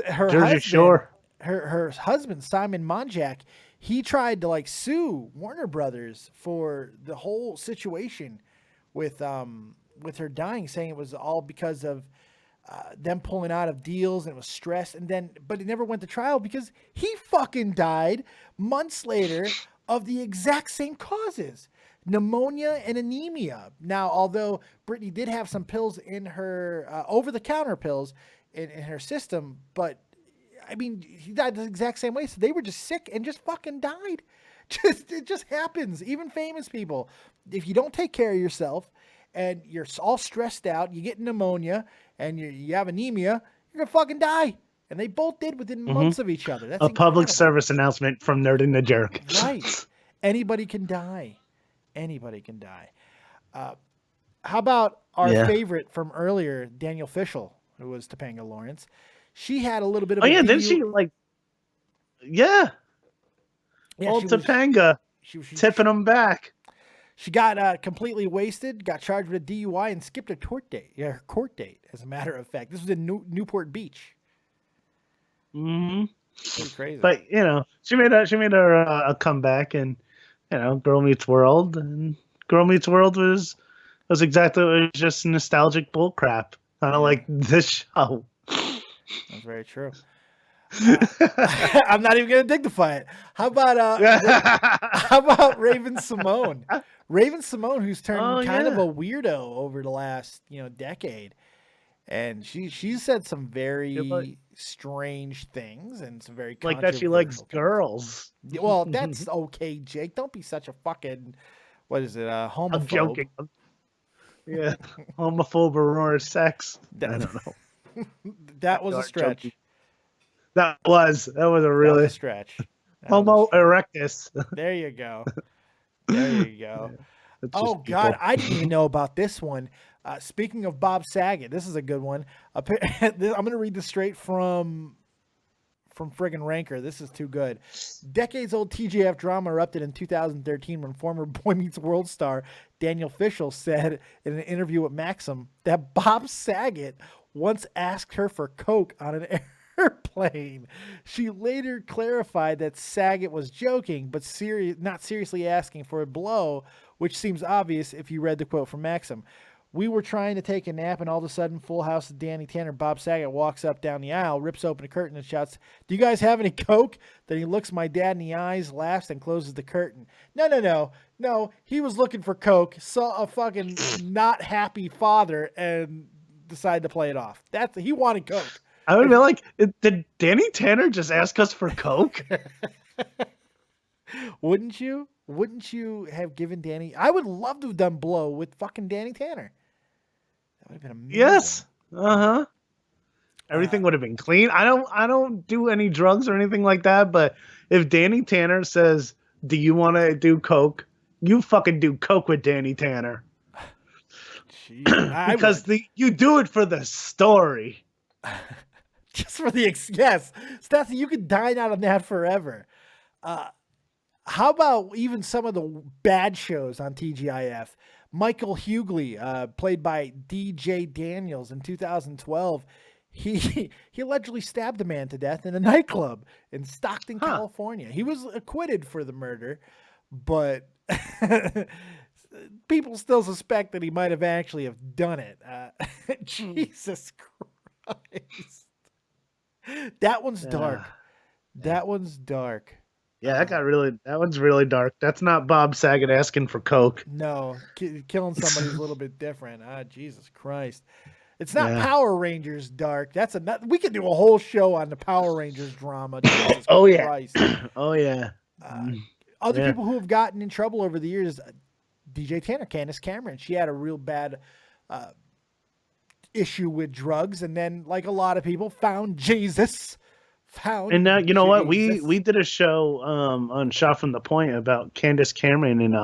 Jersey husband, Shore. Her husband, Simon Monjack, he tried to sue Warner Brothers for the whole situation with her dying, saying it was all because of them pulling out of deals and it was stress. But it never went to trial because he fucking died months later of the exact same causes. Pneumonia and anemia. Now, although Brittany did have some pills in her over-the-counter pills in her system, but I mean, he died the exact same way. So they were just sick and just fucking died. It just happens. Even famous people, if you don't take care of yourself and you're all stressed out, you get pneumonia and you have anemia, you're gonna fucking die. And they both did within months of each other. That's A public incredible. service announcement from Nerd and the Jerk. Right. Anybody can die. Anybody can die. How about our favorite from earlier, Daniel Fishel, who was Topanga Lawrence? She had a little bit of Didn't she Yeah. Old Topanga tipping them back. She got completely wasted, got charged with a DUI, and skipped her court date. Yeah, her court date, as a matter of fact. This was in Newport Beach. Pretty crazy. But she made a comeback, and Girl Meets World, and Girl Meets World was exactly, it was just nostalgic bullcrap, kind of like this show. That's very true. I'm not even going to dignify it. How about Raven Simone? Raven Simone, who's turned kind of a weirdo over the last decade, and she said some very strange things and some very like that she likes girls. Well, that's okay, Jake. Don't be such a fucking homophobe. I'm joking. Yeah, homophobe or sex. I don't know. That was a stretch. That was a really stretch. Homo erectus. There you go. There you go. Oh God, people. I didn't even know about this one. Speaking of Bob Saget, this is a good one. I'm going to read this straight from from friggin' Ranker. This is too good. Decades-old TGF drama erupted in 2013 when former Boy Meets World star Daniel Fishel said in an interview with Maxim that Bob Saget once asked her for coke on an airplane. She later clarified that Saget was joking, but not seriously asking for a blow, which seems obvious if you read the quote from Maxim. We were trying to take a nap, and all of a sudden, Full House of Danny Tanner, Bob Saget walks up down the aisle, rips open a curtain, and shouts, "Do you guys have any coke?" Then he looks my dad in the eyes, laughs, and closes the curtain. No. He was looking for coke, saw a fucking not happy father, and decided to play it off. He wanted coke. I would be like, did Danny Tanner just ask us for coke? Wouldn't you? Wouldn't you have given Danny? I would love to have done blow with fucking Danny Tanner. That would have been amazing. Yes. Everything would have been clean. I don't do any drugs or anything like that, but if Danny Tanner says, "Do you want to do coke?" You fucking do coke with Danny Tanner. Jeez, because you do it for the story. Just for the yes. Stassi, you could dine out on that forever. How about even some of the bad shows on TGIF? Michael Hughley, played by DJ Daniels in 2012, he allegedly stabbed a man to death in a nightclub in Stockton, California. He was acquitted for the murder, but people still suspect that he might have actually have done it. Jesus Christ. That one's dark. That one's dark. Yeah, that one's really dark. That's not Bob Saget asking for coke. No, killing somebody's a little bit different. Jesus Christ. It's not Power Rangers dark. We could do a whole show on the Power Rangers drama. Jesus Christ. Oh yeah. Other people who have gotten in trouble over the years, DJ Tanner, Candace Cameron, she had a real bad issue with drugs, and then, like a lot of people, found Jesus. And you know what? We did a show on Shot from the Point about Candace Cameron and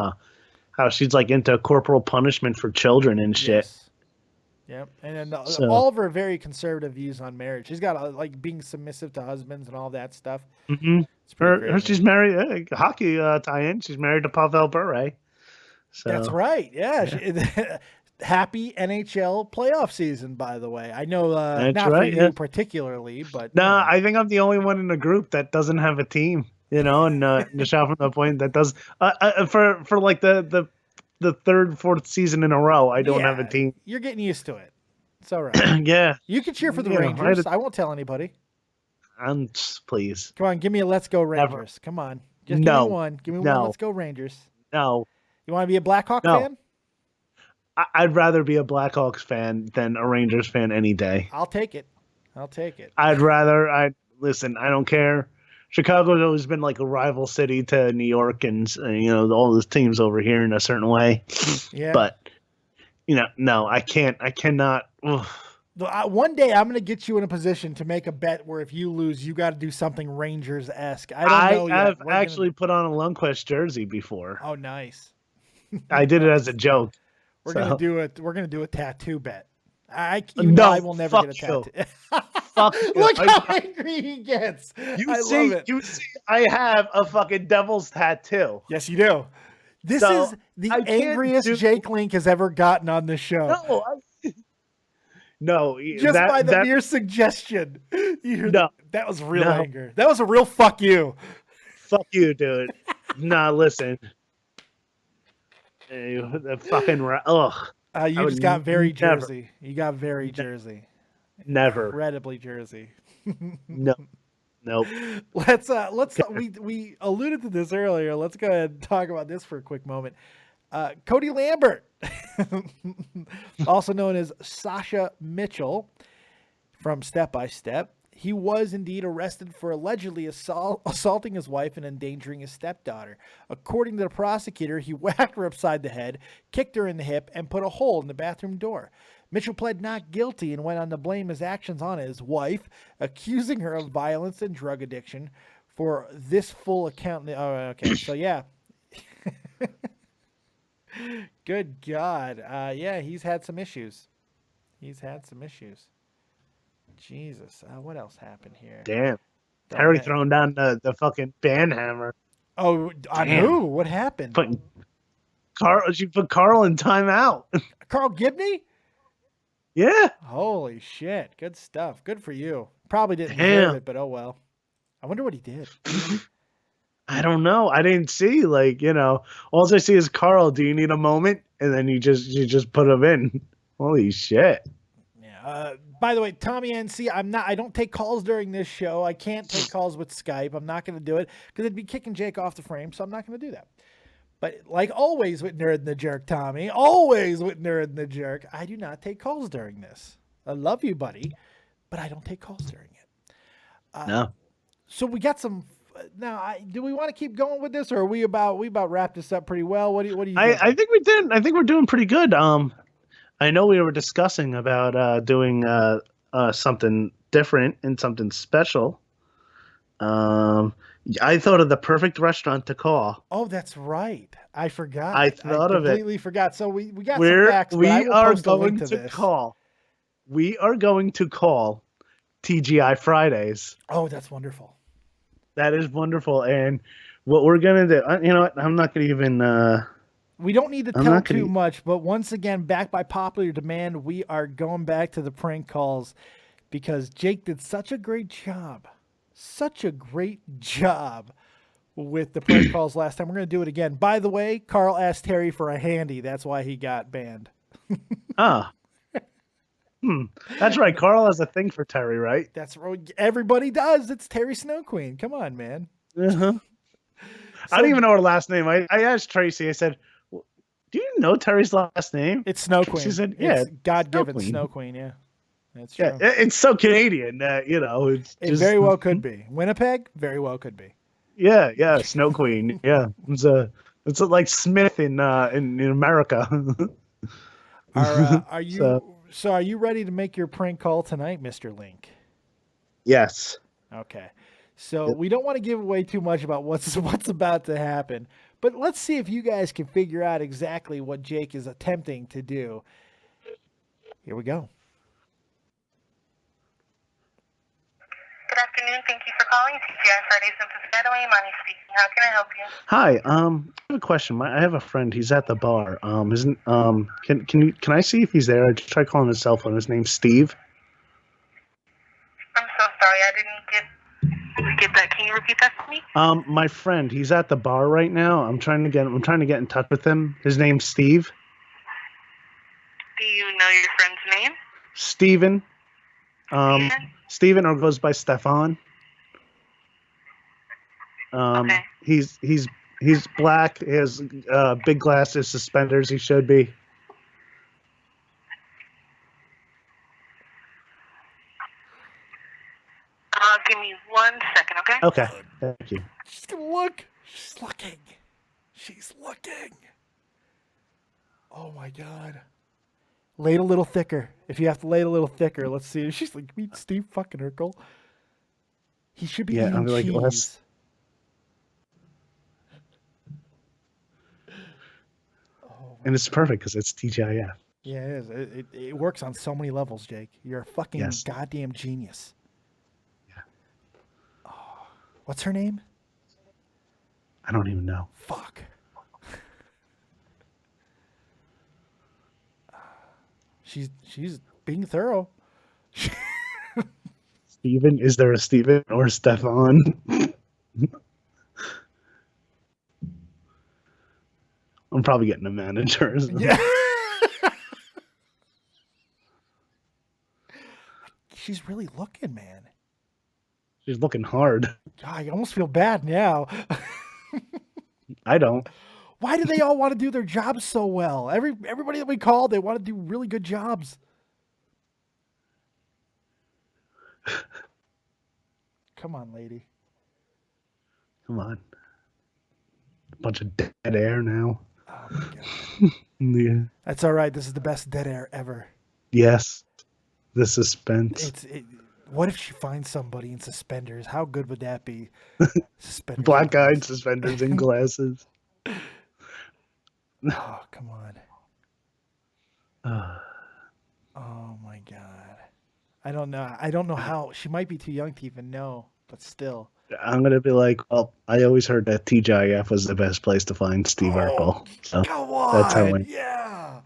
how she's like into corporal punishment for children and shit. Yes. Yep. And then all of her very conservative views on marriage. She's got like being submissive to husbands and all that stuff. Mm-hmm. She's married. Hockey tie-in. She's married to Pavel Bure. So that's right. Yeah. Happy NHL playoff season, by the way. I know not for you particularly, but I think I'm the only one in the group that doesn't have a team. You know, and the Shot from the Point that does for like the third, fourth season in a row. I don't have a team. You're getting used to it. It's all right. Yeah, you can cheer for the Rangers. I won't tell anybody. Please. Come on, give me a "Let's Go Rangers." Never. Come on, just give me one. Give me one. "Let's Go Rangers." No. You want to be a Blackhawk fan? I'd rather be a Blackhawks fan than a Rangers fan any day. I'll take it. Listen, I don't care. Chicago's always been like a rival city to New York and, all those teams over here in a certain way. Yeah. But, no, I cannot. Ugh. One day I'm going to get you in a position to make a bet where if you lose, you got to do something Rangers-esque. I don't know yet. I've actually put on a Lundqvist jersey before. Oh, nice. I did it as a joke. We're gonna do a tattoo bet. I will never get a tattoo. Fuck Look how angry he gets. You see, I have a fucking devil's tattoo. Yes, you do. This is the angriest Jake Link has ever gotten on the show. No, just by the mere suggestion. That was real anger. That was a real fuck you. Fuck you, dude. Nah, listen. The fucking ugh. You just got very Jersey. You got very Jersey. Never. Incredibly Jersey. Nope. Let's we alluded to this earlier. Let's go ahead and talk about this for a quick moment. Cody Lambert, also known as Sasha Mitchell from Step by Step. He was indeed arrested for allegedly assaulting his wife and endangering his stepdaughter. According to the prosecutor, he whacked her upside the head, kicked her in the hip, and put a hole in the bathroom door. Mitchell pled not guilty and went on to blame his actions on his wife, accusing her of violence and drug addiction. For this full account... Oh, okay. So, yeah. Good God. Yeah, he's had some issues. Jesus. What else happened here? Damn. Oh Terry man. throwing down the fucking band hammer. Oh, on Damn. who? What happened? Putting Carl, she put Carl in timeout. Carl Gibney? Yeah. Holy shit. Good stuff. Good for you. Probably didn't deserve Damn. it, but oh well. I wonder what he did. I don't know. I didn't see, like, all I see is Carl, do you need a moment? And then you just put him in. Holy shit. Yeah. By the way, Tommy NC, I don't take calls during this show. I can't take calls with Skype. I'm not going to do it because it'd be kicking Jake off the frame, so I'm not going to do that. But like always with Nerd and the Jerk, Tommy, always with Nerd and the Jerk, I do not take calls during this. I love you, buddy, but I don't take calls during it. No. So we got some. Now, do we want to keep going with this, or are we about wrapped this up pretty well? What do you think? I think we did. I think we're doing pretty good. I know we were discussing about doing something different and something special. I thought of the perfect restaurant to call. Oh, that's right. I forgot. I thought of it. Completely forgot. So we got some facts. We but I will are post a link going to to this. call. We are going to call TGI Fridays. Oh, that's wonderful. That is wonderful. And what we're gonna do, you know what? I'm not gonna even. We don't need to tell too much, but once again, back by popular demand, we are going back to the prank calls because Jake did such a great job. Such a great job with the prank calls last time. We're going to do it again. By the way, Carl asked Terry for a handy. That's why he got banned. That's right. Carl has a thing for Terry, right? That's right. Everybody does. It's Terry Snow Queen. Come on, man. Uh-huh. I don't even know her last name. I asked Tracy, I said, well, do you know Terry's last name? It's Snow Queen. She said, yeah. It's God-given Snow Queen, yeah. That's true. Yeah, it's so Canadian that, it very well could be. Winnipeg? Very well could be. Yeah, Snow Queen. Yeah. It's like Smith in America. Are you so are you ready to make your prank call tonight, Mr. Link? Yes. Okay. So we don't want to give away too much about what's about to happen, but let's see if you guys can figure out exactly what Jake is attempting to do. Here we go. Good afternoon. Thank you for calling TGI Fridays in Piscataway. Money speaking. How can I help you? Hi. I have a question. I have a friend. He's at the bar. Can I see if he's there? I just tried calling his cell phone. His name's Steve. I'm so sorry. I didn't get that. Can you repeat that for me? My friend. He's at the bar right now. I'm trying to get in touch with him. His name's Steve. Do you know your friend's name? Steven. Steven? Steven, or goes by Stefan. Okay. He's black. He has big glasses, suspenders. He should be. Give me 1 second, okay? Okay, thank you. She's gonna look. She's looking. She's looking. Oh my God. Lay it a little thicker. If you have to lay it a little thicker, let's see. She's like, meet Steve fucking Urkel. He should be eating cheese. Less... And it's perfect because it's TGIF. Yeah, it is. It works on so many levels, Jake. You're a fucking goddamn genius. Yeah. Oh, what's her name? I don't even know. Fuck. She's being thorough. Steven? Is there a Steven or Stefan? I'm probably getting a manager. Yeah. She's really looking, man. She's looking hard. God, I almost feel bad now. I don't. Why do they all want to do their jobs so well? Everybody that we call, they want to do really good jobs. Come on, lady. Come on. A bunch of dead air now. Oh my God. Yeah. That's all right. This is the best dead air ever. Yes. The suspense. What if she finds somebody in suspenders? How good would that be? Suspenders. Black-eyed suspenders and glasses. Oh, come on. Oh my God. I don't know how. She might be too young to even know. but still. I'm gonna be like, well, I always heard that TGIF was the best place to find Steve Urkel. So Come on. that's how I Yeah.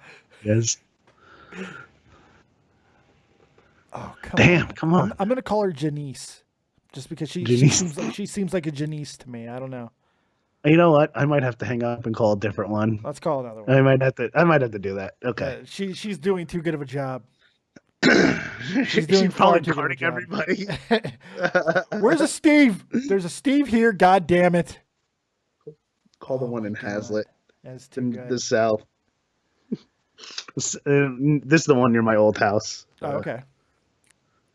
Yes. Oh, come Damn, on. come on. I'm going to call her Janice just because she Janice. seems like a Janice to me. I don't know. You know what? I might have to hang up and call a different one. Let's call another one. I might have to do that. Okay. She's doing too good of a job. She's doing probably far too good of a carding job. everybody. Where's a Steve? There's a Steve here. God damn it. Call the one my in God. Hazlitt. That's too In good. the south. This is the one near my old house. Oh, okay.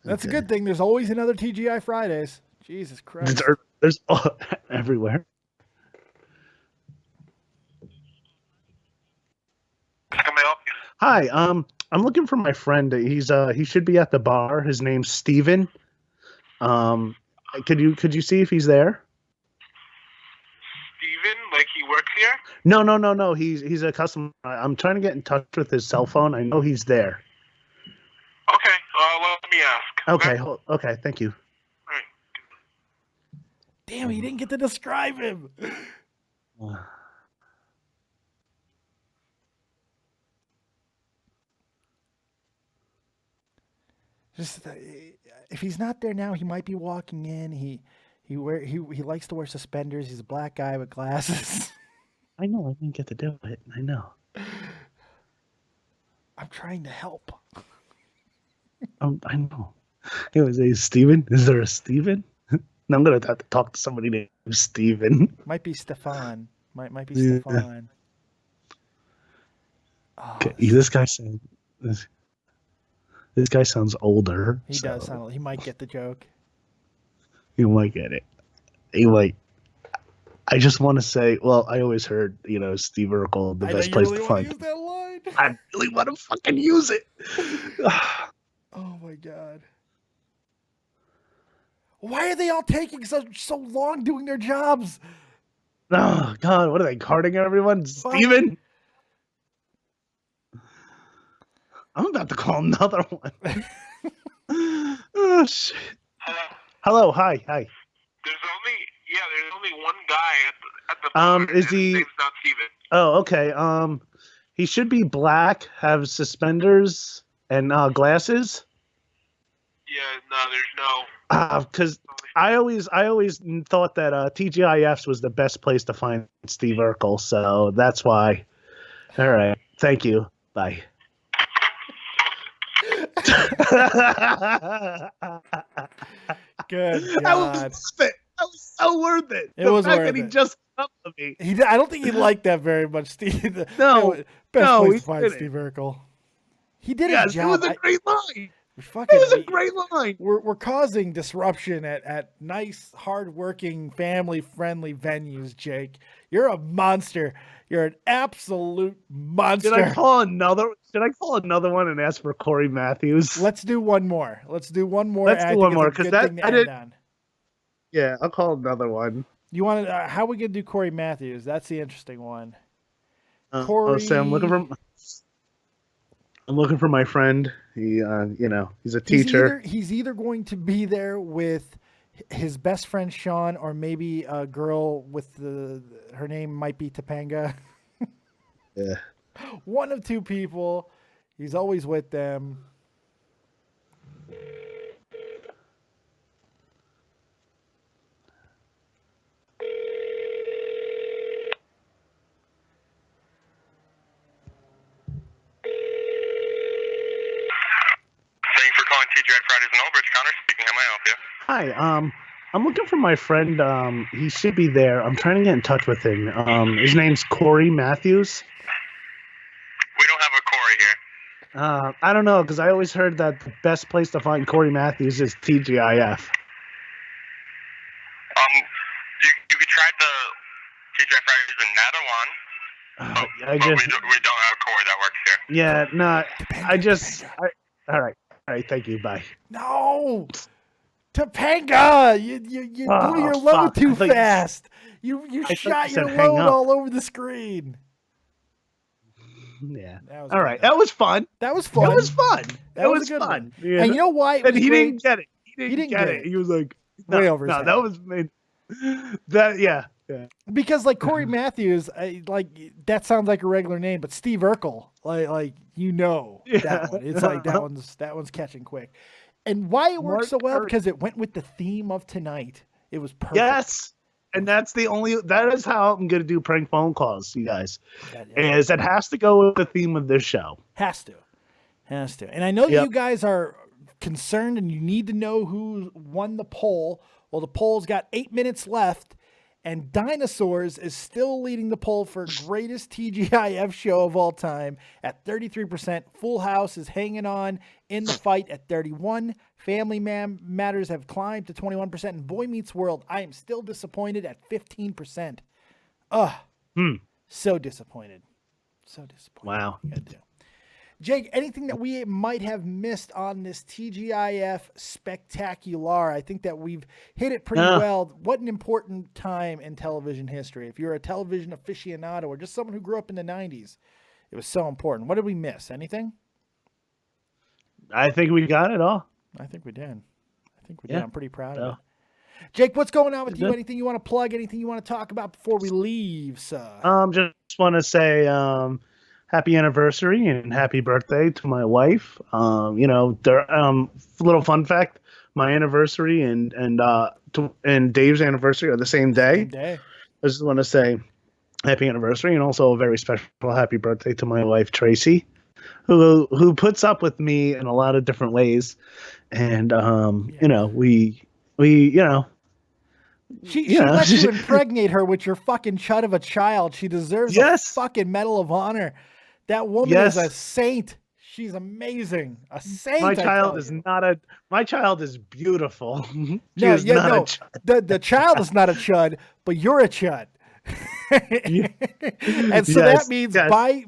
That's okay. a good thing. There's always another TGI Fridays. Jesus Christ. There's everywhere. How can I help you? Hi, I'm looking for my friend. He should be at the bar. His name's Steven. Could you see if he's there? Steven, like he works here? No. He's a customer. I'm trying to get in touch with his cell phone. I know he's there. Okay, let me ask. Okay, thank you. All right. Damn, he didn't get to describe him. Just if he's not there now, he might be walking in. He likes to wear suspenders. He's a black guy with glasses. I know. I didn't get to do it. I know. I'm trying to help. I know. It was a Steven. Is there a Steven? No, I'm gonna have to talk to somebody named Steven. Might be Stefan. Might be Yeah. Stefan. Oh, Okay, this guy sounds. This guy sounds older. he does sound. He might get the joke. You might get it. He might. I just want to say, well, I always heard, Steve Urkel, the best place to find. Use that line. I really want to fucking use it. Oh my God. Why are they all taking so long doing their jobs? Oh God, what are they carding everyone? Steven? I'm about to call another one. Oh shit. Hello, hi. There's only one guy at the bar. Is he? His name's not Steven. Oh, okay. He should be black, have suspenders and glasses. Yeah, no, there's no. Because I always thought that TGIF's was the best place to find Steve Urkel, so that's why. All right, thank you. Bye. Good That was God. worth it. That was so worth it. It was fact worth that he it. just up to me. I don't think he liked that very much, Steve. No, Best no, place he to find didn't. Steve Urkel. He did Yes, his it job. was a great line. It It was a great line. We're causing disruption at nice, hardworking, family-friendly venues, Jake. You're a monster. You're an absolute monster. Should I call another one and ask for Corey Matthews? Let's do one more. Let's do one more. Let's do one more, 'cause that- thing to I end did- on. Yeah, I'll call another one. You want to? How we gonna do Corey Matthews? That's the interesting one. Oh, so I'm looking for my friend. He, he's a teacher. He's either going to be there with his best friend Sean, or maybe a girl with her name might be Topanga. Yeah. One of two people. He's always with them. Thank you for calling TGI Fridays in Old Bridge. Connor speaking. How may I help you? Hi. I'm looking for my friend. He should be there. I'm trying to get in touch with him. His name's Corey Matthews. We don't have a Corey here. I don't know, because I always heard that the best place to find Corey Matthews is TGIF. You could try the TGI Fridays in Nadawan. I But just, we don't have a Corey that works here. yeah, no, all right, thank you, bye. No, Topanga, you blew your load fuck. too I thought you- fast. You thought you shot your said hang load up. all over the screen. Yeah. That was All good. right, that was fun. That was fun. It was fun. That It was was a good fun. one. Yeah. And you know why? It And was he great? didn't get it. He didn't didn't get it. He was like, way over his No, head. that was made. That yeah. Because like Corey Matthews, like that sounds like a regular name, but Steve Urkel, like that one. It's like that one's catching quick. And why it works so well because it went with the theme of tonight. It was perfect. Yes, and that is how I'm gonna do prank phone calls, you guys. Is it has to go with the theme of this show. Has to. And I know you guys are concerned and you need to know who won the poll. Well, the poll's got 8 minutes left, and Dinosaurs is still leading the poll for greatest TGIF show of all time at 33%. Full House is hanging on in the fight at 31%. Family Matters have climbed to 21%. And Boy Meets World, I am still disappointed at 15%. So disappointed. Wow. Jake, anything that we might have missed on this TGIF spectacular? I think that we've hit it pretty well. What an important time in television history. If you're a television aficionado or just someone who grew up in the 90s, it was so important. What did we miss? Anything? I think we got it all. I think we did. I'm pretty proud of it. Jake, what's going on with you? Anything you want to plug? Anything you want to talk about before we leave, sir? Just want to say happy anniversary and happy birthday to my wife. Little fun fact: my anniversary and Dave's anniversary are the same day. I just want to say happy anniversary and also a very special happy birthday to my wife Tracy, who puts up with me in a lot of different ways, and She let you impregnate her with your fucking chud of a child. She deserves a fucking Medal of Honor. That woman is a saint. She's amazing. A saint. My child is beautiful. The child is not a chud, but you're a chud. And so that means by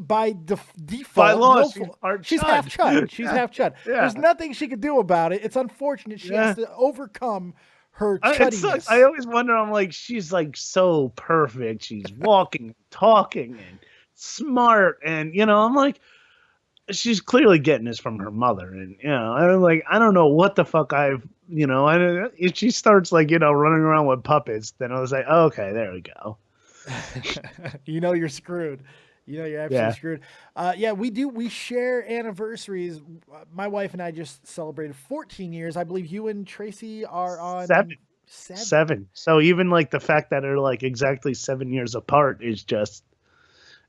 default, by law, she's half chud. She's half chud. There's nothing she can do about it. It's unfortunate she has to overcome her chuddiness. I always wonder. I'm like, she's like so perfect. She's walking, talking, and smart, and I'm like, she's clearly getting this from her mother, and I'm like, I don't know what the fuck if she starts like running around with puppets, then I was like, oh, okay, there we go. You're screwed. You're absolutely screwed. We share anniversaries. My wife and I just celebrated 14 years. I believe you and Tracy are on 7. So even like the fact that they're like exactly 7 years apart is just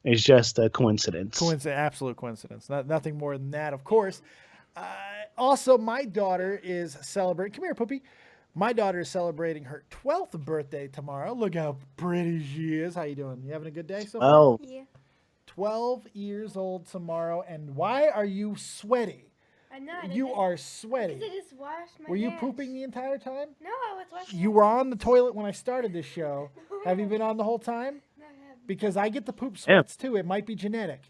a coincidence. Absolute coincidence. Nothing more than that, of course. Also, my daughter is celebrating. Come here, Poopy. My daughter is celebrating her 12th birthday tomorrow. Look how pretty she is. How you doing? You having a good day so far? Oh. Yeah. 12 years old tomorrow. And why are you sweaty? I'm not. Are sweaty. Because I just washed my Were you hands. pooping the entire time? No, I was washing You were on the toilet when I started this show. Have you been on the whole time? No, I haven't. Because I get the poop sweats too. It might be genetic.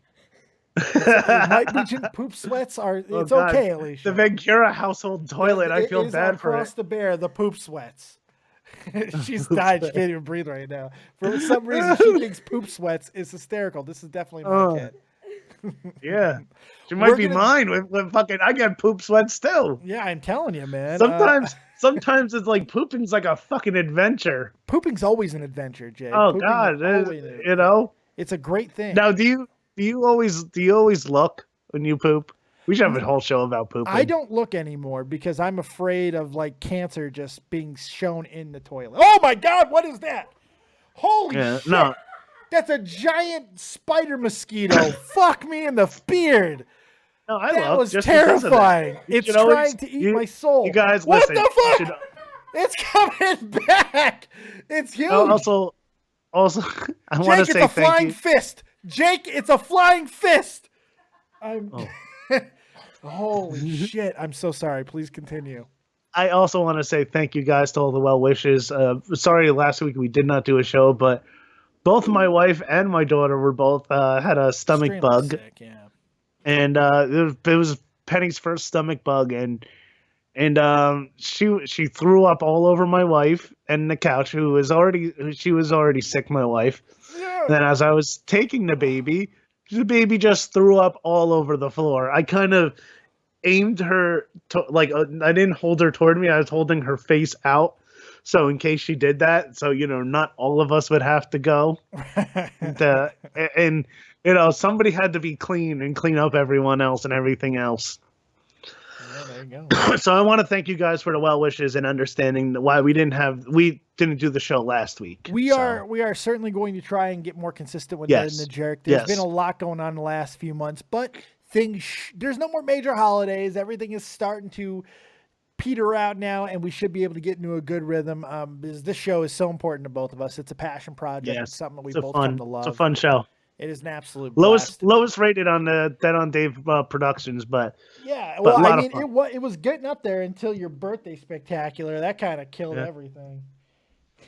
It might be poop sweats are. It's okay, Alicia. The Ventura household toilet. I feel bad for it. Across the bear, the poop sweats. She's died. She can't even breathe right now. For some reason, she thinks poop sweats is hysterical. This is definitely my kid. Yeah, she might be mine with fucking. I get poop sweats too. Yeah, I'm telling you, man. Sometimes it's like pooping's like a fucking adventure. Pooping's always an adventure, Jay. Oh God, it's a great thing. Now, do you always look when you poop? We should have a whole show about pooping. I don't look anymore because I'm afraid of like cancer just being shown in the toilet. Oh my God, what is that? Holy shit. No. That's a giant spider mosquito. Fuck me in the beard. No, that was terrifying. It's trying to eat my soul. You guys, what listen. the fuck? It's coming back. It's huge. Also, I want to say thank you. Jake, it's a flying fist. Jake, it's a flying fist. Holy shit. I'm so sorry. Please continue. I also want to say thank you guys to all the well wishes. Sorry, last week we did not do a show, but both my wife and my daughter were both had a stomach bug. Sick, yeah. And it was Penny's first stomach bug, and she threw up all over my wife and the couch, she was already sick, my wife. Yeah. Then as I was taking the baby just threw up all over the floor. I kind of aimed her I didn't hold her toward me. I was holding her face out So in case she did that, so not all of us would have to go. And somebody had to be clean and clean up everyone else and everything else. Yeah, there you go. So I want to thank you guys for the well wishes and understanding why we didn't do the show last week. We are certainly going to try and get more consistent with Nerd and the Jerk. There's been a lot going on in the last few months, but there's no more major holidays. Everything is starting to peter out now, and we should be able to get into a good rhythm. Because this show is so important to both of us. It's a passion project. Yes. It's something that we both come to love. It's a fun show. It is an absolute blast. Lowest rated on the Dead on Dave Productions, but yeah. Well, I mean, it was getting up there until your birthday spectacular. That kind of killed everything.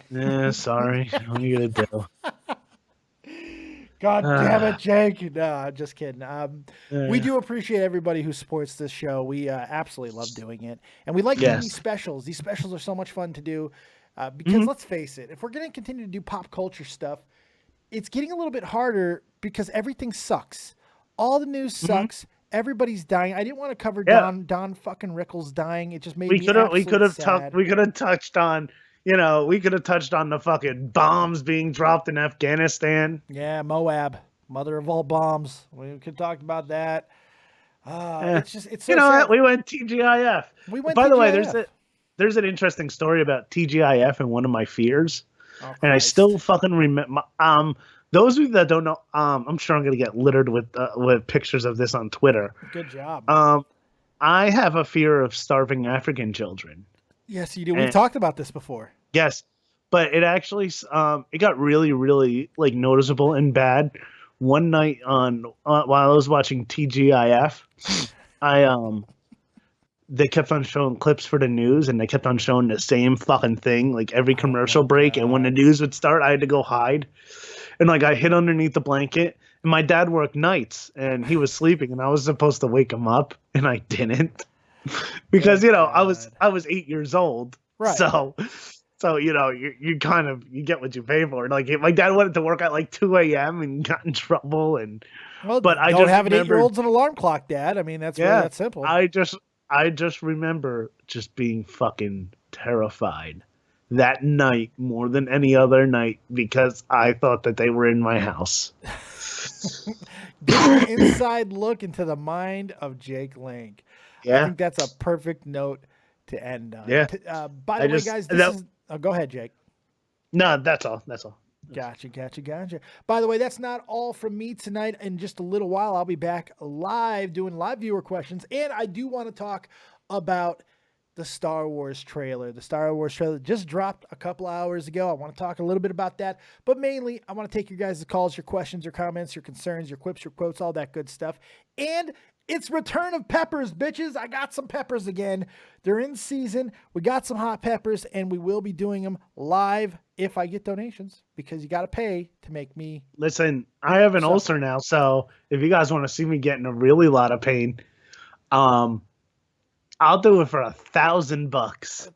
Yeah, sorry. What are you gonna do? God damn it, Jake. No, just kidding. We do appreciate everybody who supports this show. We absolutely love doing it. And we like doing these specials. These specials are so much fun to do because let's face it, if we're going to continue to do pop culture stuff, it's getting a little bit harder because everything sucks. All the news sucks. Everybody's dying. I didn't want to cover Don fucking Rickles dying. It just made me sad. We could have touched on we could have touched on the fucking bombs being dropped in Afghanistan. Yeah, Moab, mother of all bombs. We could talk about that. It's so sad. We went TGIF. By the way, there's an interesting story about TGIF and one of my fears. Oh, and I still fucking remember. Those of you that don't know, I'm sure I'm gonna get littered with pictures of this on Twitter. Good job. I have a fear of starving African children. Yes, you do. We've talked about this before. Yes, but it actually it got really, really noticeable and bad. One night while I was watching TGIF, they kept on showing clips for the news, and they kept on showing the same fucking thing every commercial break. God. And when the news would start, I had to go hide, and I hid underneath the blanket. And my dad worked nights, and he was sleeping, and I was supposed to wake him up, and I didn't. Because I was 8 years old, right? So you kind of get what you pay for. My dad wanted to work at 2 a.m. and got in trouble, but I don't have an 8-year-old's an alarm clock, Dad. I mean, that's really that simple. I just remember just being fucking terrified that night more than any other night because I thought that they were in my house. Get an inside look into the mind of Jake Link. Yeah. I think that's a perfect note to end on. Yeah. By the way, guys, go ahead, Jake. No, that's all. Gotcha. By the way, that's not all from me tonight. In just a little while, I'll be back live doing live viewer questions. And I do want to talk about the Star Wars trailer. The Star Wars trailer just dropped a couple hours ago. I want to talk a little bit about that. But mainly, I want to take your guys' calls, your questions, your comments, your concerns, your quips, your quotes, all that good stuff. And it's return of peppers, bitches. I got some peppers again. They're in season. We got some hot peppers, and we will be doing them live if I get donations, because you got to pay to make me. Listen, I have an ulcer now, so if you guys want to see me get in a really lot of pain, I'll do it for $1,000.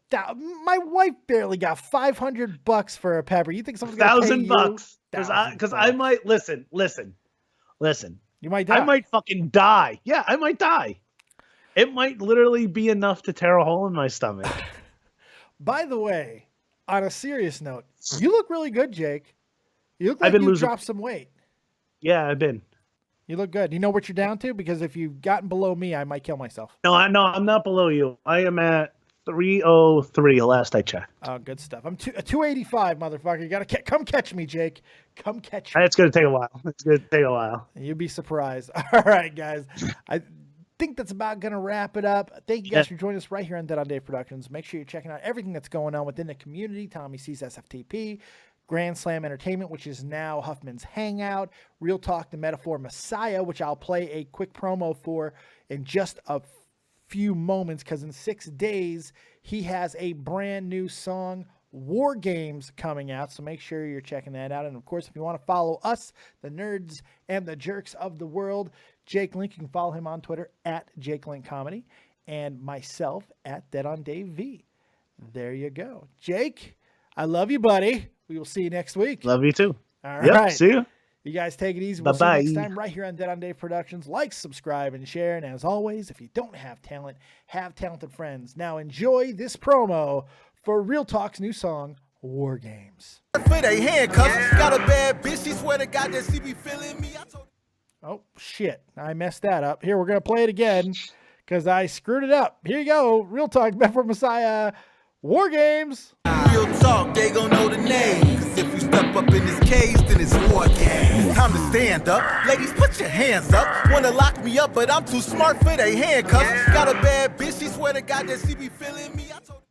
My wife barely got $500 for a pepper. You think someone's gonna pay you? $1,000? Because I might listen. You might die. I might fucking die. Yeah, I might die. It might literally be enough to tear a hole in my stomach. By the way, on a serious note, you look really good, Jake. You look like you dropped some weight. Yeah, I've been. You look good. You know what you're down to? Because if you've gotten below me, I might kill myself. No, I'm not below you. I am at 303 last I checked. Oh, good stuff. I'm 285, motherfucker. You gotta come catch me, Jake. Come catch me. It's gonna take a while. You'll be surprised. All right, guys. I think that's about gonna wrap it up. Thank you guys for joining us right here on Dead on Dave Productions. Make sure you're checking out everything that's going on within the community. Tommy C's SFTP, Grand Slam Entertainment, which is now Huffman's Hangout, Real Talk, The Metaphor Messiah, which I'll play a quick promo for in just a few moments, because in 6 days he has a brand new song, War Games, coming out. So make sure you're checking that out. And of course, if you want to follow us, the nerds and the jerks of the world, Jake Link, you can follow him on Twitter at Jake Link Comedy, and myself at Dead on Dave V. There you go. Jake, I love you, buddy. We will see you next week. Love you too. All right. See you. You guys take it easy. We'll see you next time right here on Dead on Dave Productions. Like, subscribe, and share. And as always, if you don't have talent, have talented friends. Now enjoy this promo for Real Talk's new song, War Games. For they handcuffs, got a bad bitch, she swear to God that she be feeling me. Oh, shit. I messed that up. Here, we're going to play it again because I screwed it up. Here you go. Real Talk, Bedford Messiah, War Games. Real talk, they gon' know the name. Cause if you step up in this cage, then it's war games. Time to stand up. Ladies, put your hands up. Wanna lock me up, but I'm too smart for they handcuffs. Got a bad bitch, she swear to God that she be feeling me. I told